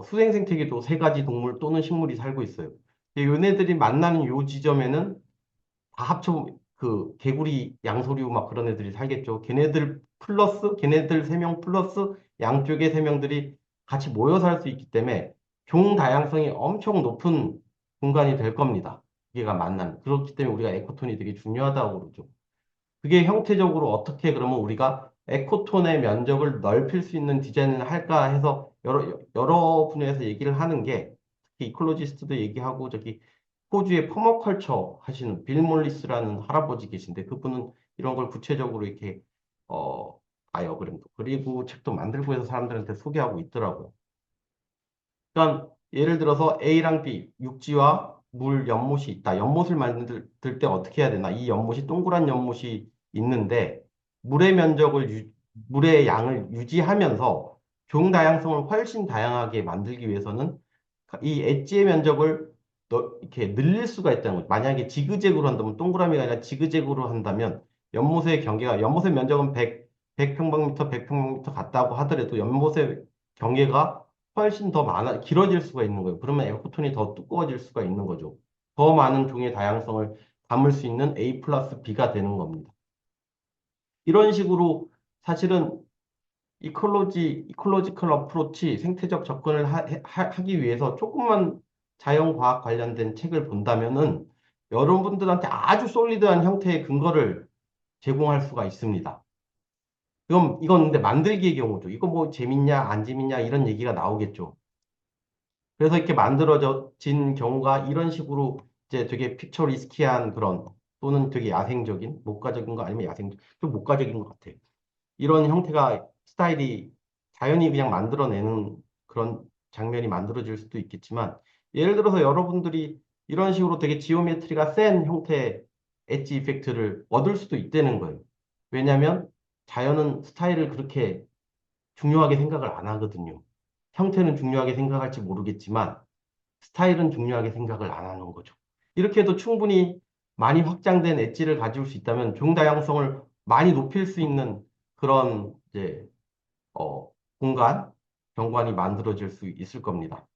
수생 생태계도 세 가지 동물 또는 식물이 살고 있어요. 얘네들이 만나는 요 지점에는 다 합쳐 그 개구리, 양서류 막 그런 애들이 살겠죠. 걔네들 세 명 플러스 양쪽의 세 명들이 같이 모여 살 수 있기 때문에 종 다양성이 엄청 높은 공간이 될 겁니다. 기계가 만나는. 그렇기 때문에 우리가 에코톤이 되게 중요하다고 그러죠. 그게 형태적으로 어떻게 그러면 우리가 에코톤의 면적을 넓힐 수 있는 디자인을 할까 해서 여러 분야에서 얘기를 하는 게 특히 이콜로지스트도 얘기하고 저기 호주의 퍼머컬처 하시는 빌 몰리스라는 할아버지 계신데 그분은 이런 걸 구체적으로 이렇게 어 다이어그램도 그리고 책도 만들고 해서 사람들한테 소개하고 있더라고요. 그러니까 예를 들어서 A랑 B, 육지와 물 연못이 있다. 연못을 만들 때 어떻게 해야 되나? 이 연못이 동그란 연못이 있는데 물의 양을 유지하면서 종 다양성을 훨씬 다양하게 만들기 위해서는 이 엣지의 면적을 이렇게 늘릴 수가 있다는 거죠. 만약에 지그재그로 한다면 동그라미가 아니라 지그재그로 한다면 연못의 면적은 100평방미터, 100평방미터 같다고 하더라도 연못의 경계가 훨씬 더 길어질 수가 있는 거예요. 그러면 에코톤이 더 두꺼워질 수가 있는 거죠. 더 많은 종의 다양성을 담을 수 있는 A 플러스 B가 되는 겁니다. 이런 식으로 사실은 이콜로지컬 어프로치, 생태적 접근을 하기 위해서 조금만 자연과학 관련된 책을 본다면은 여러분들한테 아주 솔리드한 형태의 근거를 제공할 수가 있습니다. 이건 근데 만들기의 경우죠. 이거 뭐 재밌냐, 안 재밌냐, 이런 얘기가 나오겠죠. 그래서 이렇게 만들어진 경우가 이런 식으로 이제 되게 픽처리스키한 그런, 또는 되게 야생적인, 목가적인 거 아니면 좀 목가적인 것 같아요. 이런 형태가, 스타일이 자연이 그냥 만들어내는 그런 장면이 만들어질 수도 있겠지만, 예를 들어서 여러분들이 이런 식으로 되게 지오메트리가 센 형태의 엣지 이펙트를 얻을 수도 있다는 거예요. 왜냐하면 자연은 스타일을 그렇게 중요하게 생각을 안 하거든요. 형태는 중요하게 생각할지 모르겠지만 스타일은 중요하게 생각을 안 하는 거죠. 이렇게 해도 충분히 많이 확장된 엣지를 가질 수 있다면 종다양성을 많이 높일 수 있는 그런 이제 어, 공간, 경관이 만들어질 수 있을 겁니다.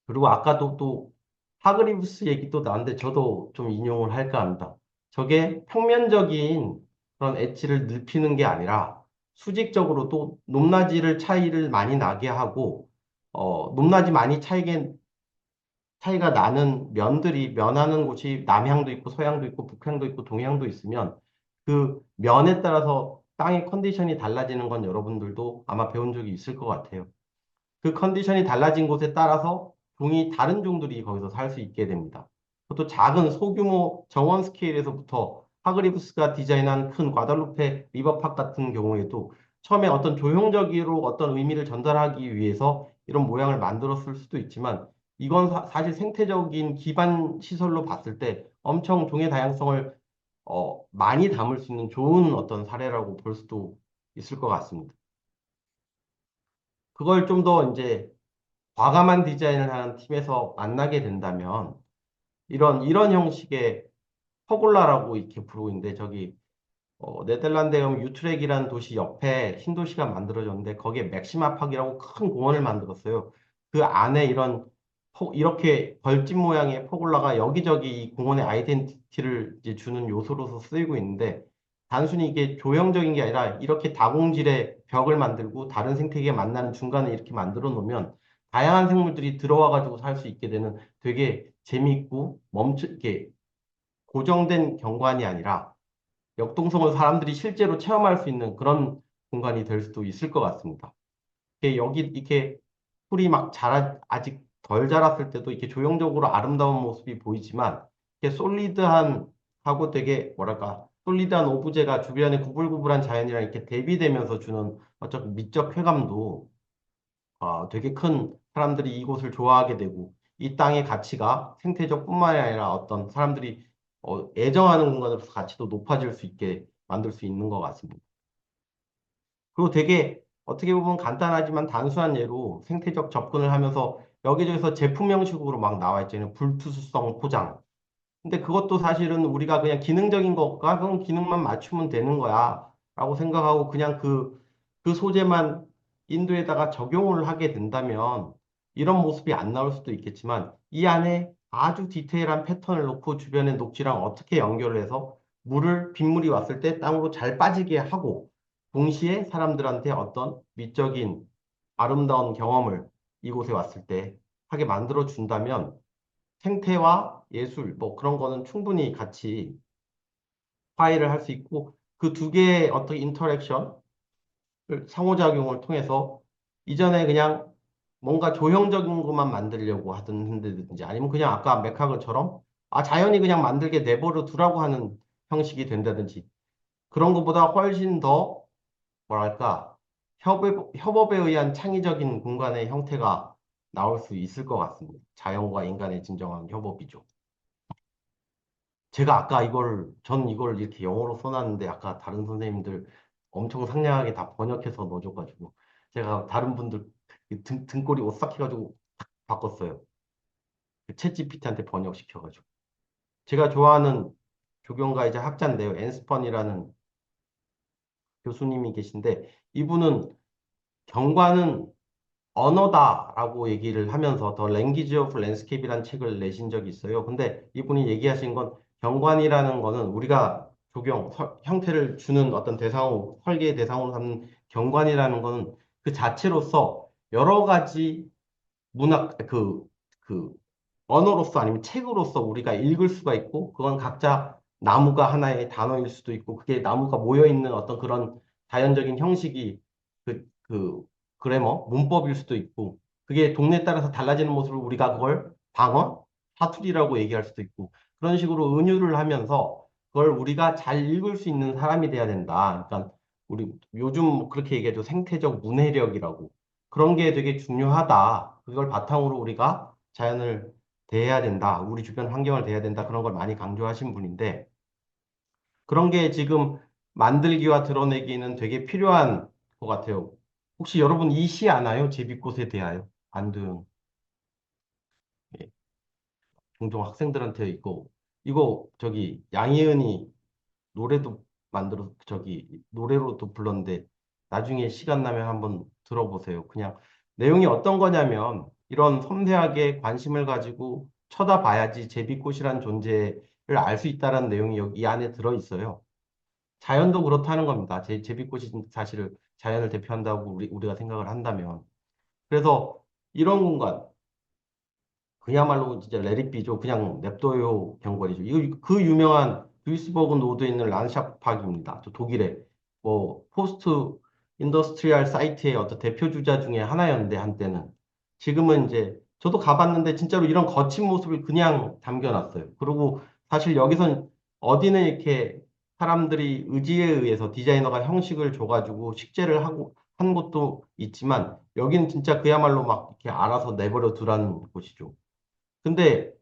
그리고 아까도 또 하그리브스 얘기도 나왔는데 저도 좀 인용을 할까 합니다. 저게 평면적인 그런 엣지를 넓히는 게 아니라 수직적으로 또 높낮이를 차이를 많이 나게 하고 높낮이 많이 차이가 나는 면하는 곳이 남향도 있고 서향도 있고 북향도 있고 동향도 있으면 그 면에 따라서 땅의 컨디션이 달라지는 건 여러분들도 아마 배운 적이 있을 것 같아요. 그 컨디션이 달라진 곳에 따라서 다른 종들이 거기서 살 수 있게 됩니다. 또 작은 소규모 정원 스케일에서부터 하그리브스가 디자인한 큰 과달루페 리버팍 같은 경우에도 처음에 어떤 조형적으로 어떤 의미를 전달하기 위해서 이런 모양을 만들었을 수도 있지만 이건 사실 생태적인 기반 시설로 봤을 때 엄청 종의 다양성을 많이 담을 수 있는 좋은 어떤 사례라고 볼 수도 있을 것 같습니다. 그걸 좀 더 이제 과감한 디자인을 하는 팀에서 만나게 된다면 이런 형식의 퍼골라라고 이렇게 부르고 있는데 저기 네덜란드에 가면 유트렉이라는 도시 옆에 신도시가 만들어졌는데 거기에 맥시마팍이라고 큰 공원을 만들었어요. 그 안에 이렇게 벌집 모양의 퍼골라가 여기저기 이 공원의 아이덴티티를 이제 주는 요소로서 쓰이고 있는데 단순히 이게 조형적인 게 아니라 이렇게 다공질의 벽을 만들고 다른 생태계에 만나는 중간에 이렇게 만들어 놓으면 다양한 생물들이 들어와 가지고 살 수 있게 되는 되게 재미있고 이렇게 고정된 경관이 아니라 역동성을 사람들이 실제로 체험할 수 있는 그런 공간이 될 수도 있을 것 같습니다. 여기 이렇게 풀이 막 아직 덜 자랐을 때도 이렇게 조형적으로 아름다운 모습이 보이지만 이렇게 하고 되게 뭐랄까 솔리드한 오브제가 주변에 구불구불한 자연이랑 이렇게 대비되면서 주는 어떤 미적 쾌감도 되게 큰 사람들이 이곳을 좋아하게 되고 이 땅의 가치가 생태적 뿐만이 아니라 어떤 사람들이 애정하는 공간으로서 가치도 높아질 수 있게 만들 수 있는 것 같습니다. 그리고 되게 어떻게 보면 간단하지만 단순한 예로 생태적 접근을 하면서 여기저기서 제품 형식으로 막 나와 있잖아요. 불투수성 포장. 근데 그것도 사실은 우리가 그냥 기능적인 것과 그런 기능만 맞추면 되는 거야. 라고 생각하고 그냥 그 소재만 인도에다가 적용을 하게 된다면 이런 모습이 안 나올 수도 있겠지만 이 안에 아주 디테일한 패턴을 놓고 주변의 녹지랑 어떻게 연결을 해서 빗물이 왔을 때 땅으로 잘 빠지게 하고 동시에 사람들한테 어떤 미적인 아름다운 경험을 이곳에 왔을 때 하게 만들어 준다면 생태와 예술, 뭐 그런 거는 충분히 같이 화해를 할 수 있고 그 두 개의 어떤 인터랙션, 상호작용을 통해서 이전에 그냥 뭔가 조형적인 것만 만들려고 하던 흔들든지 아니면 그냥 아까 맥하그처럼 자연이 그냥 만들게 내버려 두라고 하는 형식이 된다든지 그런 것보다 훨씬 더 뭐랄까 협업에 의한 창의적인 공간의 형태가 나올 수 있을 것 같습니다. 자연과 인간의 진정한 협업이죠. 제가 아까 전 이걸 이렇게 영어로 써놨는데 아까 다른 선생님들 엄청 상냥하게 다 번역해서 넣어줘가지고 제가 다른 분들 등골이 오싹해가지고 바꿨어요. 챗 GPT한테 번역시켜가지고. 제가 좋아하는 조경가이자 학자인데요. 앤스펀이라는 교수님이 계신데 이분은 경관은 언어다라고 얘기를 하면서 더 랭귀지 오브 랜드스케이프라는 책을 내신 적이 있어요. 근데 이분이 얘기하신 건 경관이라는 거는 우리가 형태를 주는 어떤 설계의 대상으로 삼는 경관이라는 거는 그 자체로서 여러 가지 그 언어로서 아니면 책으로서 우리가 읽을 수가 있고 그건 각자 나무가 하나의 단어일 수도 있고, 그게 나무가 모여 있는 어떤 그런 자연적인 형식이 그 그래머, 문법일 수도 있고, 그게 동네에 따라서 달라지는 모습을 우리가 그걸 방언, 사투리라고 얘기할 수도 있고, 그런 식으로 은유를 하면서 그걸 우리가 잘 읽을 수 있는 사람이 돼야 된다. 그러니까 우리 요즘 그렇게 얘기해도 생태적 문해력이라고, 그런 게 되게 중요하다. 그걸 바탕으로 우리가 자연을 대해야 된다. 우리 주변 환경을 대해야 된다. 그런 걸 많이 강조하신 분인데, 그런 게 지금 만들기와 드러내기는 되게 필요한 것 같아요. 혹시 여러분 이 시 아나요? 제비꽃에 대하여. 안도현. 예, 종종 학생들한테 이거 저기 양희은이 노래도 만들어 저기 노래로도 불렀는데 나중에 시간 나면 한번 들어보세요. 그냥 내용이 어떤 거냐면 이런 섬세하게 관심을 가지고 쳐다봐야지 제비꽃이란 존재를 알 수 있다는 내용이 여기 이 안에 들어 있어요. 자연도 그렇다는 겁니다. 제비꽃이 사실을 자연을 대표한다고 우리가 생각을 한다면. 그래서 이런 공간, 그야말로 진짜 레릿비죠. 그냥 냅둬요 경관이죠. 이거 그 유명한 두이스버그 노드에 있는 란샤프 파크입니다. 저 독일의 뭐 포스트 인더스트리얼 사이트의 어떤 대표 주자 중에 하나였는데 한때는 지금은 이제 저도 가봤는데 진짜로 이런 거친 모습을 그냥 담겨놨어요. 그리고 사실 여기선 어디는 이렇게 사람들이 의지에 의해서 디자이너가 형식을 줘가지고 식재를 하고 한 곳도 있지만 여기는 진짜 그야말로 막 이렇게 알아서 내버려 두라는 곳이죠. 근데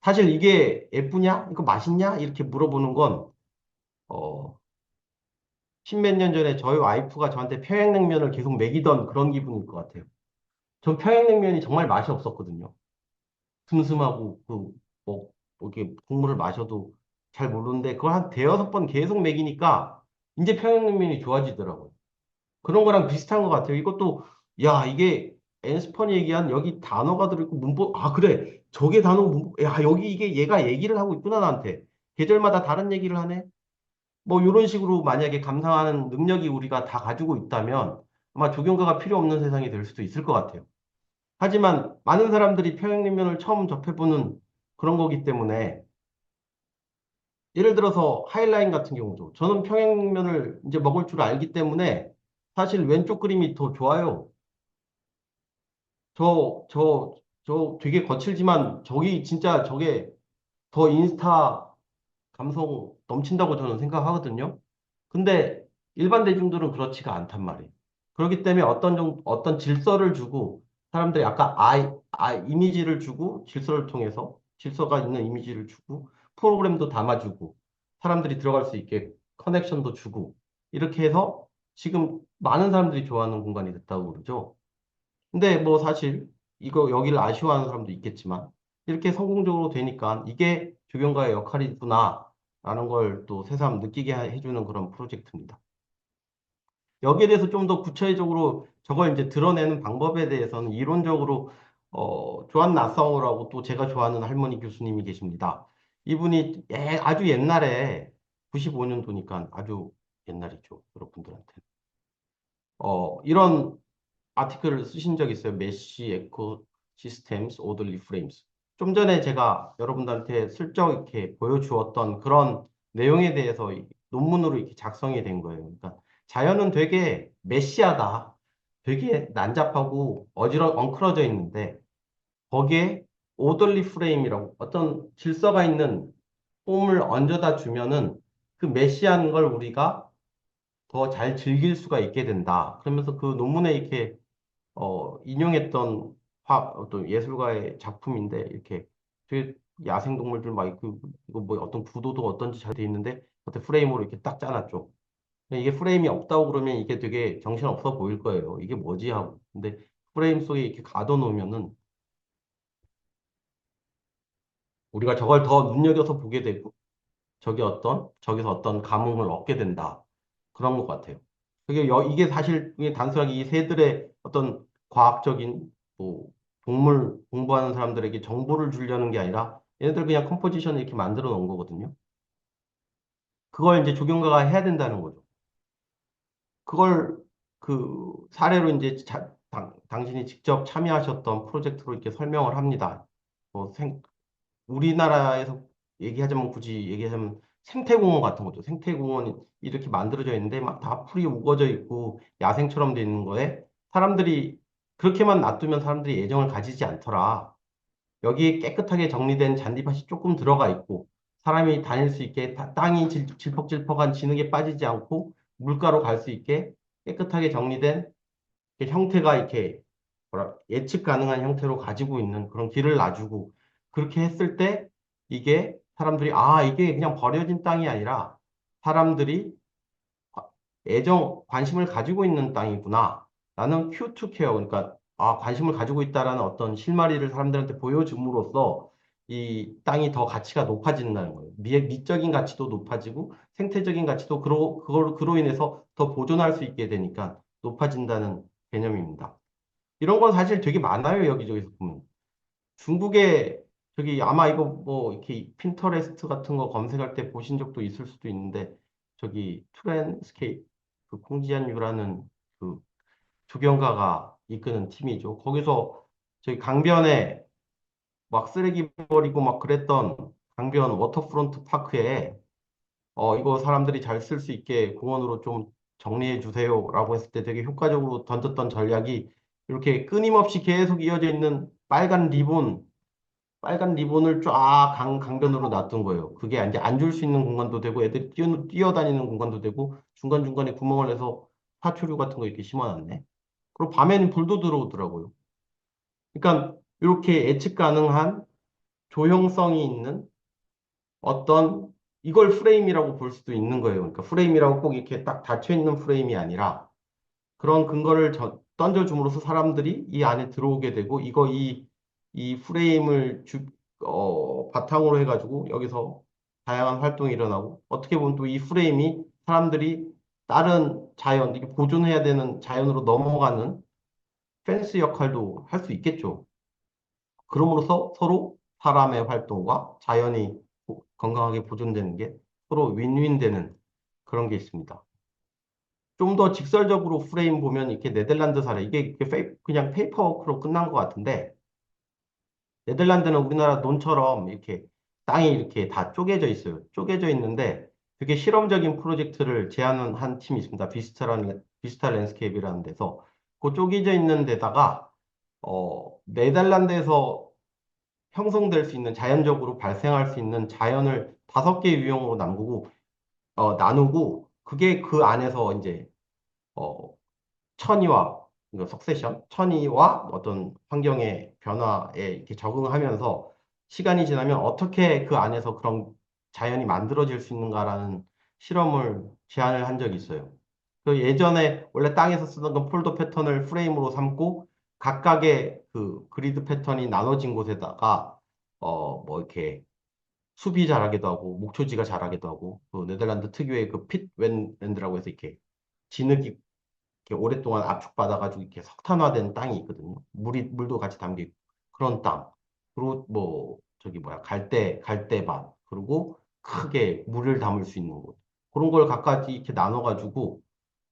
사실 이게 예쁘냐? 이거 맛있냐? 이렇게 물어보는 건, 어, 십몇 년 전에 저희 와이프가 저한테 평양냉면을 계속 먹이던 그런 기분일 것 같아요. 전 평양냉면이 정말 맛이 없었거든요. 슴슴하고, 이렇게 국물을 마셔도 잘 모르는데, 그걸 한 대여섯 번 계속 먹이니까, 이제 평양냉면이 좋아지더라고요. 그런 거랑 비슷한 것 같아요. 이것도, 야, 이게 엔스펀이 얘기한 여기 단어가 들어있고 문법, 아, 그래. 저게 단어 문법, 야, 여기 이게 얘가 얘기를 하고 있구나, 나한테. 계절마다 다른 얘기를 하네. 뭐, 이런 식으로 만약에 감상하는 능력이 우리가 다 가지고 있다면 아마 조경가가 필요 없는 세상이 될 수도 있을 것 같아요. 하지만 많은 사람들이 평양냉면을 처음 접해보는 그런 거기 때문에 예를 들어서 하이라인 같은 경우도 저는 평양냉면을 이제 먹을 줄 알기 때문에 사실 왼쪽 그림이 더 좋아요. 저, 저, 저 되게 거칠지만 저기 진짜 저게 더 인스타 감성 넘친다고 저는 생각하거든요. 근데 일반 대중들은 그렇지가 않단 말이에요. 그렇기 때문에 어떤 질서를 주고 사람들이 아까 이미지를 주고 질서를 통해서 질서가 있는 이미지를 주고 프로그램도 담아주고 사람들이 들어갈 수 있게 커넥션도 주고 이렇게 해서 지금 많은 사람들이 좋아하는 공간이 됐다고 그러죠. 근데 뭐 사실 이거 여기를 아쉬워하는 사람도 있겠지만 이렇게 성공적으로 되니까 이게 조경가의 역할이구나라는 걸 또 새삼 느끼게 해주는 그런 프로젝트입니다. 여기에 대해서 좀 더 구체적으로 저걸 이제 드러내는 방법에 대해서는 이론적으로 조한 나사오라고 또 제가 좋아하는 할머니 교수님이 계십니다. 이분이 아주 옛날에 95년도니까 아주 옛날이죠. 여러분들한테. 이런 아티클을 쓰신 적 있어요. 메쉬 에코 시스템스 오들리 프레임스. 좀 전에 제가 여러분들한테 슬쩍 이렇게 보여주었던 그런 내용에 대해서 논문으로 이렇게 작성이 된 거예요. 그러니까 자연은 되게 메시하다. 되게 난잡하고 엉클어져 있는데 거기에 오들리 프레임이라고 어떤 질서가 있는 폼을 얹어다 주면은 그 메시한 걸 우리가 더 잘 즐길 수가 있게 된다. 그러면서 그 논문에 이렇게 인용했던 어떤 예술가의 작품인데, 이렇게 되게 야생동물들 막, 이거 뭐 어떤 구도도 어떤지 잘 돼 있는데, 어떤 프레임으로 이렇게 딱 짜놨죠. 근데 이게 프레임이 없다고 그러면 이게 되게 정신없어 보일 거예요. 이게 뭐지 하고. 근데 프레임 속에 이렇게 가둬놓으면은 우리가 저걸 더 눈여겨서 보게 되고, 저기서 어떤 감흥을 얻게 된다. 그런 것 같아요. 이게 사실 이게 단순하게 이 새들의 어떤 과학적인 뭐 동물 공부하는 사람들에게 정보를 주려는 게 아니라 얘네들 그냥 컴포지션을 이렇게 만들어 놓은 거거든요. 그걸 이제 조경가가 해야 된다는 거죠. 그걸 그 사례로 이제 당신이 직접 참여하셨던 프로젝트로 이렇게 설명을 합니다. 뭐 우리나라에서 얘기하자면 굳이 얘기하자면 생태공원 같은 거죠. 생태공원이 이렇게 만들어져 있는데 막 다 풀이 우거져 있고 야생처럼 돼 있는 거에 사람들이 그렇게만 놔두면 사람들이 애정을 가지지 않더라. 여기에 깨끗하게 정리된 잔디밭이 조금 들어가 있고 사람이 다닐 수 있게 땅이 질퍽질퍽한 진흙에 빠지지 않고 물가로 갈 수 있게 깨끗하게 정리된 형태가 이렇게 예측 가능한 형태로 가지고 있는 그런 길을 놔주고 그렇게 했을 때 이게 사람들이 이게 그냥 버려진 땅이 아니라 사람들이 관심을 가지고 있는 땅이구나. 나는 큐투 케어, 그러니까, 관심을 가지고 있다라는 어떤 실마리를 사람들한테 보여줌으로써 이 땅이 더 가치가 높아진다는 거예요. 미적인 가치도 높아지고 생태적인 가치도 그로 인해서 더 보존할 수 있게 되니까 높아진다는 개념입니다. 이런 건 사실 되게 많아요, 여기저기서 보면. 중국에 저기 아마 이거 뭐 이렇게 핀터레스트 같은 거 검색할 때 보신 적도 있을 수도 있는데 저기 투렌스케이프 그 콩지안 유라는 그 조경가가 이끄는 팀이죠. 거기서 저기 강변에 막 쓰레기 버리고 막 그랬던 강변 워터프론트 파크에 이거 사람들이 잘 쓸 수 있게 공원으로 좀 정리해 주세요라고 했을 때 되게 효과적으로 던졌던 전략이 이렇게 끊임없이 계속 이어져 있는 빨간 리본을 쫙 강변으로 놔둔 거예요. 그게 이제 앉을 수 있는 공간도 되고 애들이 뛰어다니는 공간도 되고 중간중간에 구멍을 내서 파초류 같은 거 이렇게 심어놨네. 그리고 밤에는 불도 들어오더라고요. 그러니까 이렇게 예측 가능한 조형성이 있는 어떤 이걸 프레임이라고 볼 수도 있는 거예요. 그러니까 프레임이라고 꼭 이렇게 딱 닫혀 있는 프레임이 아니라 그런 근거를 던져줌으로써 사람들이 이 안에 들어오게 되고 이 프레임을 바탕으로 해가지고 여기서 다양한 활동이 일어나고 어떻게 보면 또 이 프레임이 사람들이 다른 자연, 이게 보존해야 되는 자연으로 넘어가는 펜스 역할도 할 수 있겠죠. 그럼으로써 서로 사람의 활동과 자연이 건강하게 보존되는 게 서로 윈윈 되는 그런 게 있습니다. 좀 더 직설적으로 프레임 보면 이렇게 네덜란드 사례, 이게 그냥 페이퍼워크로 끝난 것 같은데, 네덜란드는 우리나라 논처럼 이렇게 땅이 이렇게 다 쪼개져 있어요. 쪼개져 있는데 되게 실험적인 프로젝트를 제안한 한 팀이 있습니다. 비스타 랜스케이프라는 데서 그 쪼개져 있는 데다가 네덜란드에서 형성될 수 있는 자연적으로 발생할 수 있는 자연을 5개 유형으로 나누고 그게 그 안에서 이제 어, 천이와 석세션, 천이와 어떤 환경의 변화에 이렇게 적응하면서 시간이 지나면 어떻게 그 안에서 그런 자연이 만들어질 수 있는가라는 실험을 제안을 한 적이 있어요. 그 예전에 원래 땅에서 쓰던 그 폴더 패턴을 프레임으로 삼고 각각의 그 그리드 패턴이 나눠진 곳에다가 뭐 이렇게 숲이 자라기도 하고 목초지가 자라기도 하고 그 네덜란드 특유의 그 핏웬랜드라고 해서 이렇게 진흙이 이렇게 오랫동안 압축받아가지고 이렇게 석탄화된 땅이 있거든요. 물도 같이 담겨 있고 그런 땅. 그리고 뭐 저기 뭐야 갈대밭 그리고 크게 물을 담을 수 있는 곳. 그런 걸 각가지 이렇게 나눠가지고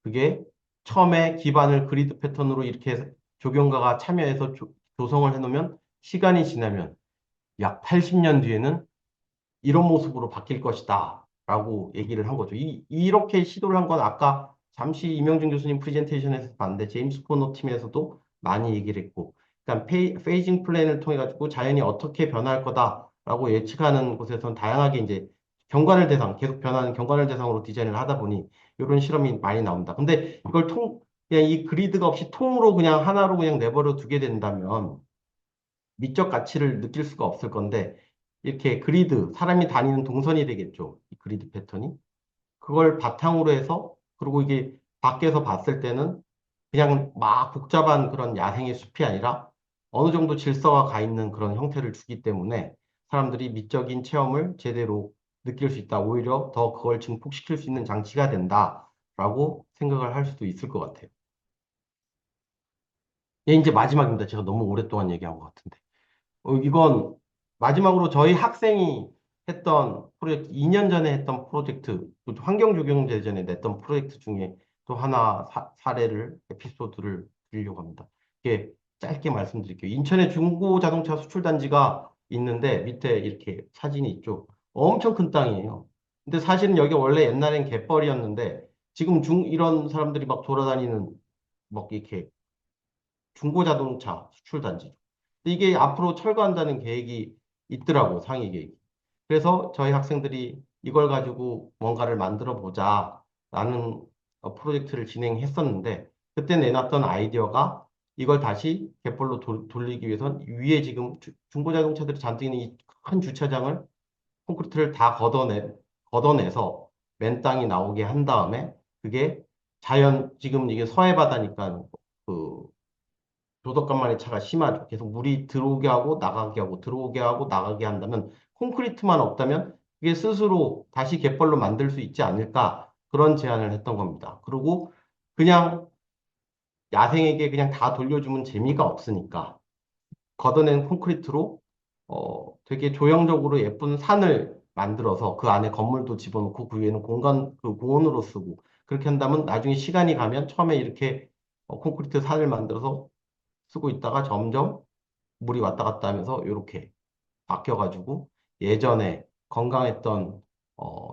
그게 처음에 기반을 그리드 패턴으로 이렇게 조경가가 참여해서 조성을 해놓으면 시간이 지나면 약 80년 뒤에는 이런 모습으로 바뀔 것이다. 라고 얘기를 한 거죠. 이렇게 시도를 한 건 아까 잠시 이명준 교수님 프레젠테이션에서 봤는데 제임스 코너 팀에서도 많이 얘기를 했고, 그러니까 페이징 플랜을 통해 가지고 자연이 어떻게 변할 거다라고 예측하는 곳에서는 다양하게 이제 계속 변하는 경관을 대상으로 디자인을 하다 보니 이런 실험이 많이 나옵니다. 근데 그냥 이 그리드가 없이 통으로 그냥 하나로 그냥 내버려 두게 된다면 미적 가치를 느낄 수가 없을 건데 이렇게 사람이 다니는 동선이 되겠죠. 이 그리드 패턴이. 그걸 바탕으로 해서 그리고 이게 밖에서 봤을 때는 그냥 막 복잡한 그런 야생의 숲이 아니라 어느 정도 질서가 가 있는 그런 형태를 주기 때문에 사람들이 미적인 체험을 제대로 느낄 수 있다. 오히려 더 그걸 증폭시킬 수 있는 장치가 된다라고 생각을 할 수도 있을 것 같아요. 예, 이제 마지막입니다. 제가 너무 오랫동안 얘기한 것 같은데. 이건 마지막으로 저희 학생이 했던 프로젝트, 2년 전에 했던 프로젝트, 환경조경제전에 냈던 프로젝트 중에 또 하나 에피소드를 드리려고 합니다. 이게 짧게 말씀드릴게요. 인천에 중고자동차 수출단지가 있는데 밑에 이렇게 사진이 있죠. 엄청 큰 땅이에요. 근데 사실은 여기 원래 옛날엔 갯벌이었는데 지금 이런 사람들이 막 돌아다니는 막 이렇게 중고자동차 수출 단지죠. 근데 이게 앞으로 철거한다는 계획이 있더라고, 상위 계획이. 그래서 저희 학생들이 이걸 가지고 뭔가를 만들어 보자라는 프로젝트를 진행했었는데 그때 내놨던 아이디어가 이걸 다시 갯벌로 돌리기 위해선 위에 지금 중고자동차들이 잔뜩 있는 이 큰 주차장을 콘크리트를 다 걷어내서 맨 땅이 나오게 한 다음에 그게 지금 이게 서해 바다니까 그 조덕간만의 차가 심하죠. 계속 물이 들어오게 하고 나가게 하고 들어오게 하고 나가게 한다면 콘크리트만 없다면 그게 스스로 다시 갯벌로 만들 수 있지 않을까 그런 제안을 했던 겁니다. 그리고 그냥 야생에게 그냥 다 돌려주면 재미가 없으니까 걷어낸 콘크리트로 되게 조형적으로 예쁜 산을 만들어서 그 안에 건물도 집어넣고 그 위에는 그 공원으로 쓰고 그렇게 한다면 나중에 시간이 가면 처음에 이렇게 콘크리트 산을 만들어서 쓰고 있다가 점점 물이 왔다 갔다 하면서 이렇게 바뀌어가지고 예전에 건강했던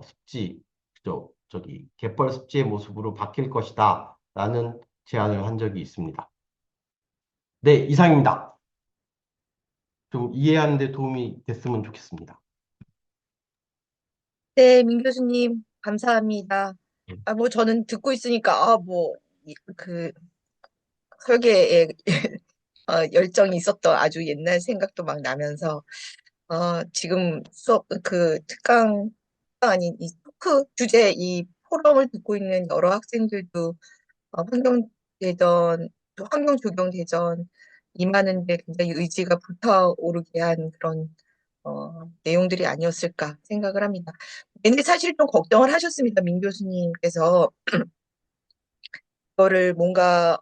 습지, 저기 갯벌 습지의 모습으로 바뀔 것이다 라는 제안을 한 적이 있습니다. 네, 이상입니다. 좀 이해하는 데 도움이 됐으면 좋겠습니다. 네, 민 교수님, 감사합니다. 뭐, 저는 듣고 있으니까, 설계에 열정이 있었던 아주 옛날 생각도 막 나면서, 지금 아닌 이 토크 주제, 이 포럼을 듣고 있는 여러 학생들도 환경대전, 또 환경조경대전 임하는데 굉장히 의지가 불타오르게 한 그런 내용들이 아니었을까 생각을 합니다. 근데 사실 좀 걱정을 하셨습니다. 민 교수님께서 그거를 뭔가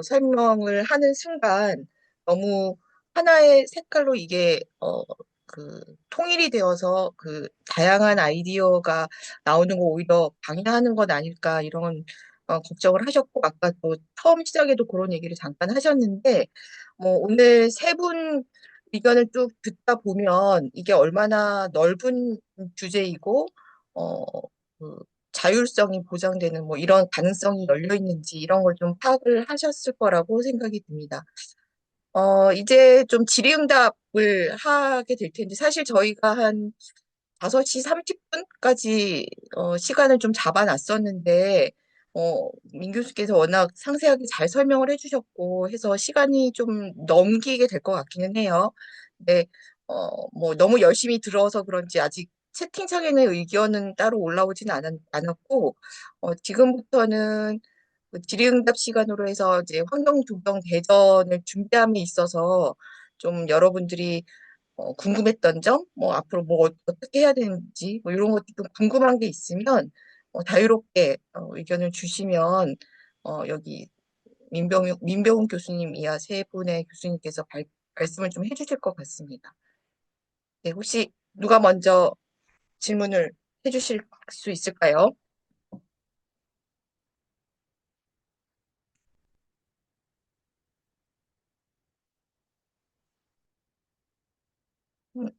설명을 하는 순간 너무 하나의 색깔로 이게 통일이 되어서 그 다양한 아이디어가 나오는 거 오히려 방해하는 것 아닐까 이런 걱정을 하셨고 아까 또 처음 시작에도 그런 얘기를 잠깐 하셨는데 뭐 오늘 세 분 의견을 쭉 듣다 보면 이게 얼마나 넓은 주제이고 어, 그 자율성이 보장되는 뭐 이런 가능성이 열려 있는지 이런 걸 좀 파악을 하셨을 거라고 생각이 듭니다. 이제 좀 질의응답을 하게 될 텐데 사실 저희가 한 5시 30분까지 시간을 좀 잡아놨었는데 민 교수께서 워낙 상세하게 잘 설명을 해주셨고 해서 시간이 좀 넘기게 될 것 같기는 해요. 근데 뭐 너무 열심히 들어서 그런지 아직 채팅창에는 의견은 따로 않았고 지금부터는 그 질의응답 시간으로 해서 이제 환경조정 대전을 준비함에 있어서 좀 여러분들이 궁금했던 점, 뭐 앞으로 뭐 어떻게 해야 되는지 뭐 이런 것도 좀 궁금한 게 있으면 자유롭게 의견을 주시면 여기 민병훈 교수님 이하 세 분의 교수님께서 말씀을 좀 해주실 것 같습니다. 네, 혹시 누가 먼저 질문을 해주실 수 있을까요?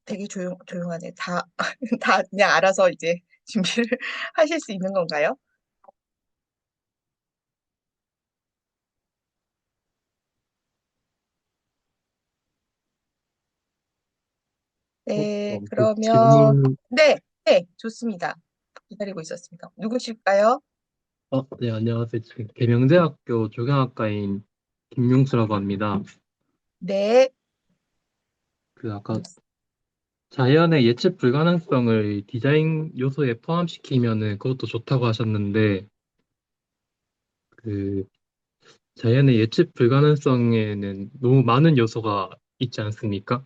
되게 조용하네. 다, 다 그냥 알아서 이제 준비를 하실 수 있는 건가요? 네, 그 그러면, 질문, 네, 네, 좋습니다. 기다리고 있었습니다. 누구실까요? 네, 안녕하세요. 지금 계명대학교 조경학과인 김용수라고 합니다. 네, 그 아까 자연의 예측 불가능성을 디자인 요소에 포함시키면은 그것도 좋다고 하셨는데, 그 자연의 예측 불가능성에는 너무 많은 요소가 있지 않습니까?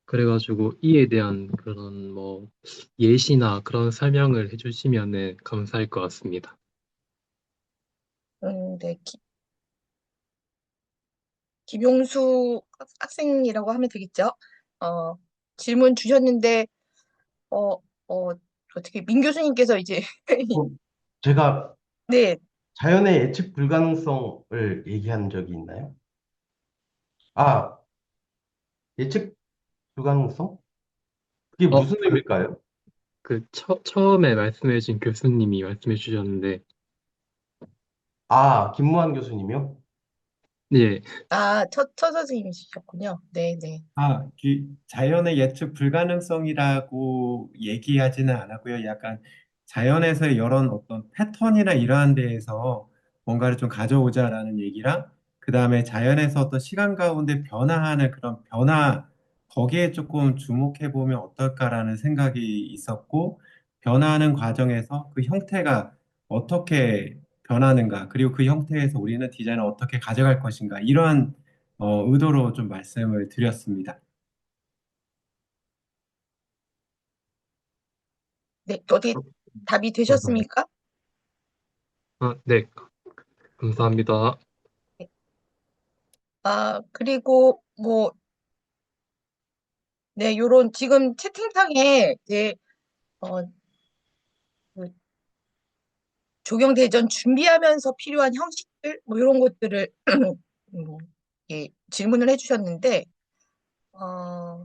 그래가지고 이에 대한 그런 뭐 예시나 그런 설명을 해주시면은 감사할 것 같습니다. 네, 김용수 학생이라고 하면 되겠죠? 어, 질문 주셨는데, 어, 어떻게, 민 교수님께서 이제, 그럼 제가 네, 자연의 예측 불가능성을 얘기한 적이 있나요? 아, 예측 불가능성? 그게 어, 무슨 의미일까요? 처음에 말씀해주신 교수님이 말씀해 주셨는데, 아, 김무한 교수님이요? 예, 아, 첫 선생님이셨군요. 네, 네. 자연의 예측 불가능성이라고 얘기하지는 않았고요. 약간 자연에서의 이런 어떤 패턴이나 이러한 데에서 뭔가를 좀 가져오자라는 얘기랑, 그 다음에 자연에서 어떤 시간 가운데 변화하는 그런 변화, 거기에 조금 주목해 보면 어떨까라는 생각이 있었고, 변화하는 과정에서 그 형태가 어떻게 변하는가, 그리고 그 형태에서 우리는 디자인을 어떻게 가져갈 것인가, 이러한 의도로 좀 말씀을 드렸습니다. 네, 어디 답이 되셨습니까? 네, 감사합니다. 네. 아, 그리고 뭐, 네, 요런 지금 채팅창에 이제 어, 그 조경대전 준비하면서 필요한 형식들 뭐 이런 것들을 뭐, 질문을 해주셨는데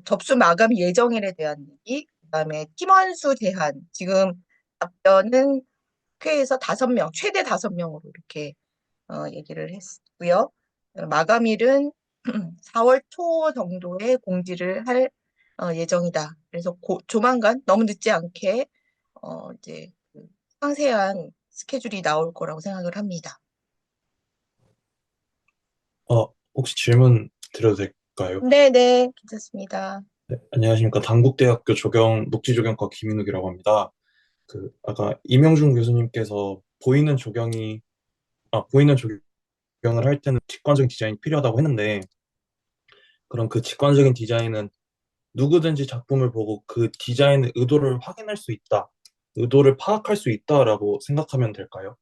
접수 마감 예정일에 대한 얘기, 그다음에 팀원 수 제한, 지금 답변은 회에서 5명, 최대 5명으로 이렇게 얘기를 했고요. 마감일은 4월 초 정도에 공지를 할 예정이다. 그래서 조만간 너무 늦지 않게 이제 그 상세한 스케줄이 나올 거라고 생각을 합니다. 혹시 질문 드려도 될까요? 네, 네, 괜찮습니다. 네, 안녕하십니까. 단국대학교 녹지조경과 김인욱이라고 합니다. 아까 이명준 교수님께서 보이는 조경을 할 때는 직관적인 디자인이 필요하다고 했는데, 그럼 그 직관적인 디자인은 누구든지 작품을 보고 그 디자인의 의도를 확인할 수 있다, 의도를 파악할 수 있다라고 생각하면 될까요?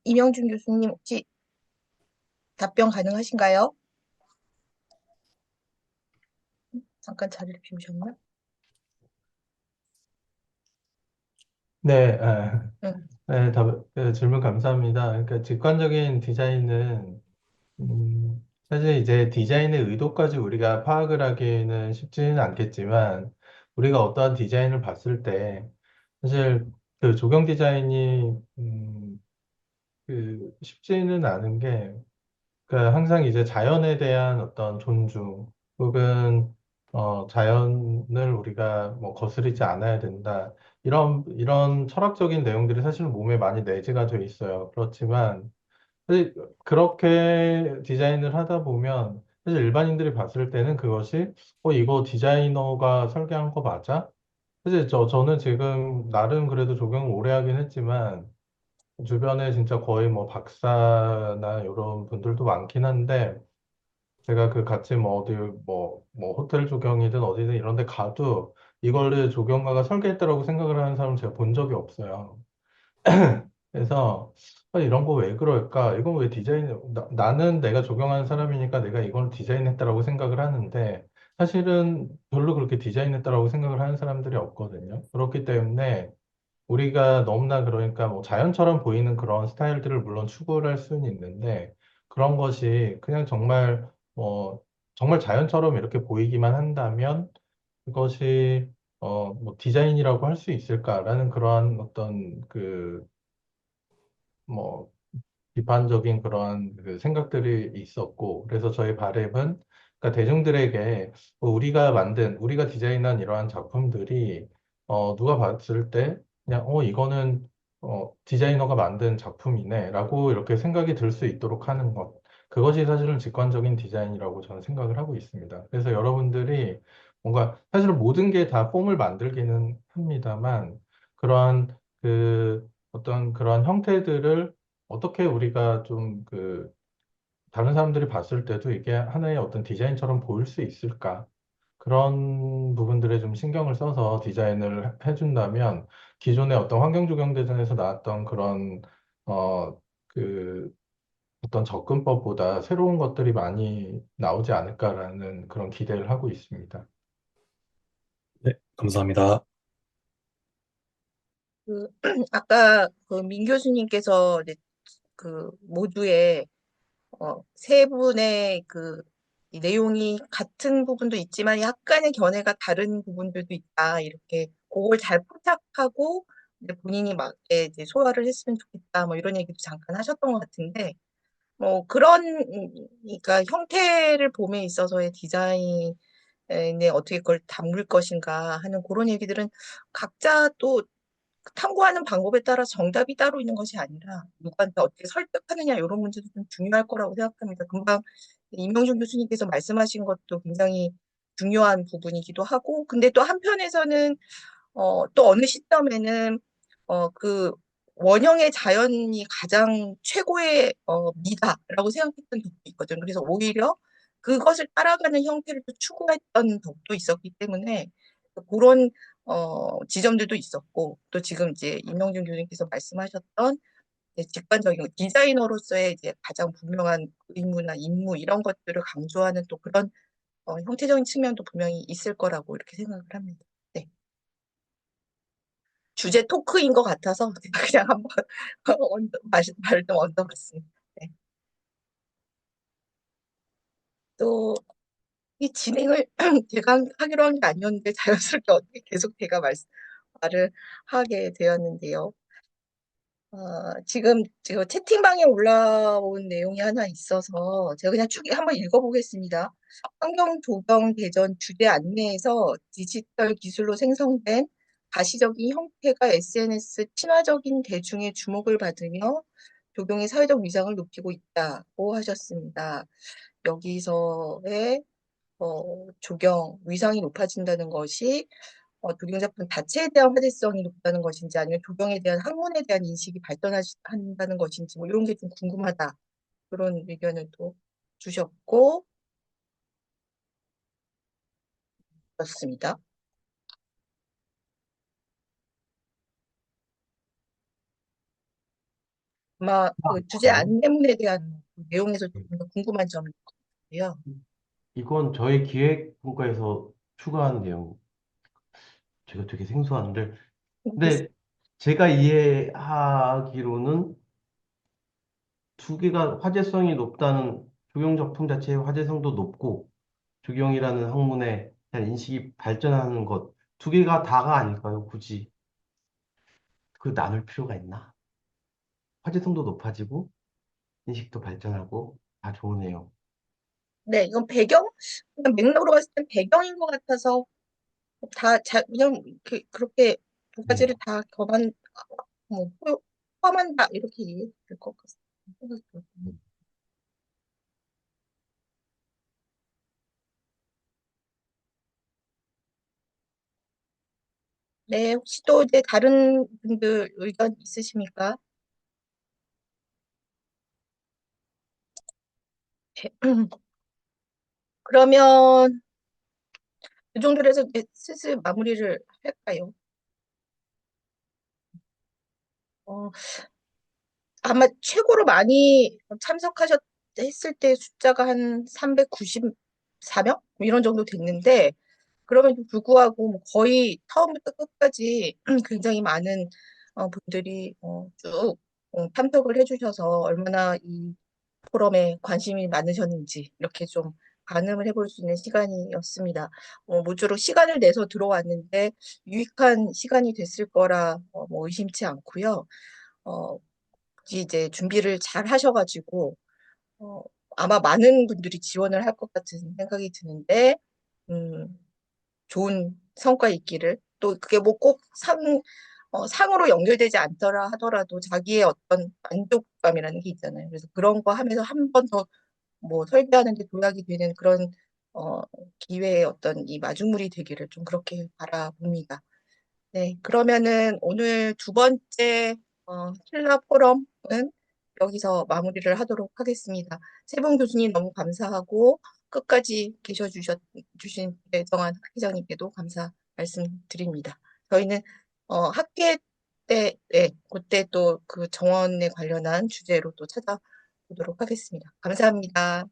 이명준 교수님 혹시 답변 가능하신가요? 잠깐 자리를 비우셨나? 네, 응. 질문 감사합니다. 그러니까 직관적인 디자인은 사실 이제 디자인의 의도까지 우리가 파악을 하기는 쉽지는 않겠지만, 우리가 어떠한 디자인을 봤을 때 사실 그 조경 디자인이 쉽지는 않은 게, 그러니까 항상 이제 자연에 대한 어떤 존중, 혹은 자연을 우리가 뭐 거스르지 않아야 된다, 이런 철학적인 내용들이 사실 몸에 많이 내재가 돼 있어요. 그렇지만 사실 그렇게 디자인을 하다 보면 사실 일반인들이 봤을 때는 그것이 이거 디자이너가 설계한 거 맞아? 사실 저는 지금 나름 그래도 적용을 오래 하긴 했지만, 주변에 진짜 거의 뭐 박사나 이런 분들도 많긴 한데, 제가 그 같이 뭐 어디 뭐 호텔 조경이든 어디든 이런 데 가도 이거를 조경가가 설계했다라고 생각을 하는 사람은 제가 본 적이 없어요. 그래서 이런 거 왜 그럴까? 이건 왜 나는 내가 적용하는 사람이니까 내가 이걸 디자인했다라고 생각을 하는데, 사실은 별로 그렇게 디자인했다라고 생각을 하는 사람들이 없거든요. 그렇기 때문에 우리가 너무나, 그러니까 뭐 자연처럼 보이는 그런 스타일들을 물론 추구를 할 수는 있는데, 그런 것이 그냥 정말 자연처럼 이렇게 보이기만 한다면 그것이 뭐 디자인이라고 할 수 있을까라는 그러한 어떤 뭐 비판적인 그런 그 생각들이 있었고, 그래서 저희 바람은, 그러니까 대중들에게 우리가 디자인한 이러한 작품들이 누가 봤을 때 그냥 이거는 디자이너가 만든 작품이네라고 이렇게 생각이 들 수 있도록 하는 것, 그것이 사실은 직관적인 디자인이라고 저는 생각을 하고 있습니다. 그래서 여러분들이 뭔가 사실은 모든 게 다 폼을 만들기는 합니다만, 그러한 어떤 그런 형태들을 어떻게 우리가 다른 사람들이 봤을 때도 이게 하나의 어떤 디자인처럼 보일 수 있을까? 그런 부분들에 좀 신경을 써서 디자인을 해준다면, 기존의 어떤 환경조경대전에서 나왔던 그런, 어, 그, 어떤 접근법보다 새로운 것들이 많이 나오지 않을까라는 그런 기대를 하고 있습니다. 네, 감사합니다. 아까 그 민 교수님께서 이제 그 모두의 세 분의 이 내용이 같은 부분도 있지만 약간의 견해가 다른 부분들도 있다. 이렇게 그걸 잘 포착하고 이제 본인이 맞게 이제 소화를 했으면 좋겠다. 뭐 이런 얘기도 잠깐 하셨던 것 같은데, 뭐 그런 그러니까 형태를 봄에 있어서의 디자인에 어떻게 그걸 담을 것인가 하는 그런 얘기들은 각자 또 탐구하는 방법에 따라 정답이 따로 있는 것이 아니라 누구한테 어떻게 설득하느냐 이런 문제도 좀 중요할 거라고 생각합니다. 금방 임명준 교수님께서 말씀하신 것도 굉장히 중요한 부분이기도 하고, 근데 또 한편에서는 또 어느 시점에는 그 원형의 자연이 가장 최고의 미다라고 생각했던 적도 있거든요. 그래서 오히려 그것을 따라가는 형태를 또 추구했던 적도 있었기 때문에 그런 지점들도 있었고, 또 지금 이제 임영준 교수님께서 말씀하셨던 이제 직관적인 디자이너로서의 이제 가장 분명한 의무나 임무 이런 것들을 강조하는 또 그런 형태적인 측면도 분명히 있을 거라고 이렇게 생각을 합니다. 네. 주제 토크인 것 같아서 제가 그냥 한번 말을 좀 얹어봤습니다. 네. 또 이 진행을 제가 하기로 한 게 아니었는데 자연스럽게 어떻게 계속 제가 말을 하게 되었는데요. 지금 채팅방에 올라온 내용이 하나 있어서 제가 그냥 쭉 한번 읽어보겠습니다. 환경조경 대전 주제 안내에서 디지털 기술로 생성된 가시적인 형태가 SNS 친화적인 대중의 주목을 받으며 조경의 사회적 위상을 높이고 있다고 하셨습니다. 여기서의 조경 위상이 높아진다는 것이 조경작품 자체에 대한 화제성이 높다는 것인지 아니면 조경에 대한 학문에 대한 인식이 발전한다는 것인지 뭐 이런 게 좀 궁금하다. 그런 의견을 또 주셨고 그렇습니다. 아마 그 주제 안내문에 대한 내용에서 좀 더 궁금한 점이 있고요. 이건 저희 기획분과에서 추가한 내용. 제가 되게 생소한데. 근데 제가 이해하기로는 두 개가 화제성이 높다는 조경 작품 자체의 화제성도 높고 조경이라는 학문에 대한 인식이 발전하는 것. 두 개가 다가 아닐까요? 굳이 그 나눌 필요가 있나? 화제성도 높아지고 인식도 발전하고 다 좋으네요. 네, 이건 그냥 맥락으로 봤을 땐 배경인 것 같아서 그냥 그렇게 두 가지를 네. 다 뭐, 포함한다 이렇게 이해될 것 같습니다. 네, 혹시 또 이제 다른 분들 의견 있으십니까? 그러면 이 정도로 해서 이제 슬슬 마무리를 할까요? 어, 아마 최고로 많이 했을 때 숫자가 한 394명? 이런 정도 됐는데, 그럼에도 불구하고 뭐 거의 처음부터 끝까지 굉장히 많은 분들이 쭉 참석을 해주셔서 얼마나 이 포럼에 관심이 많으셨는지 이렇게 좀 가늠을 해볼 수 있는 시간이었습니다. 모쪼록 시간을 내서 들어왔는데 유익한 시간이 됐을 거라 뭐 의심치 않고요. 어, 굳이 이제 준비를 잘 하셔가지고 어, 아마 많은 분들이 지원을 할 것 같은 생각이 드는데 음, 좋은 성과 있기를 또 그게 뭐 꼭 상으로 연결되지 않더라 하더라도 자기의 어떤 만족감이라는 게 있잖아요. 그래서 그런 거 하면서 한 번 더 뭐 설계하는 데 도약이 되는 그런 어, 기회의 어떤 이 마중물이 되기를 좀 그렇게 바라봅니다. 네, 그러면은 오늘 두 번째 킬라 포럼은 여기서 마무리를 하도록 하겠습니다. 세봉 교수님 너무 감사하고 끝까지 주신 배정환 학회장님께도 감사 말씀드립니다. 저희는 학회 때, 네, 그때 또 그 정원에 관련한 주제로 또 찾아보도록 하겠습니다. 감사합니다.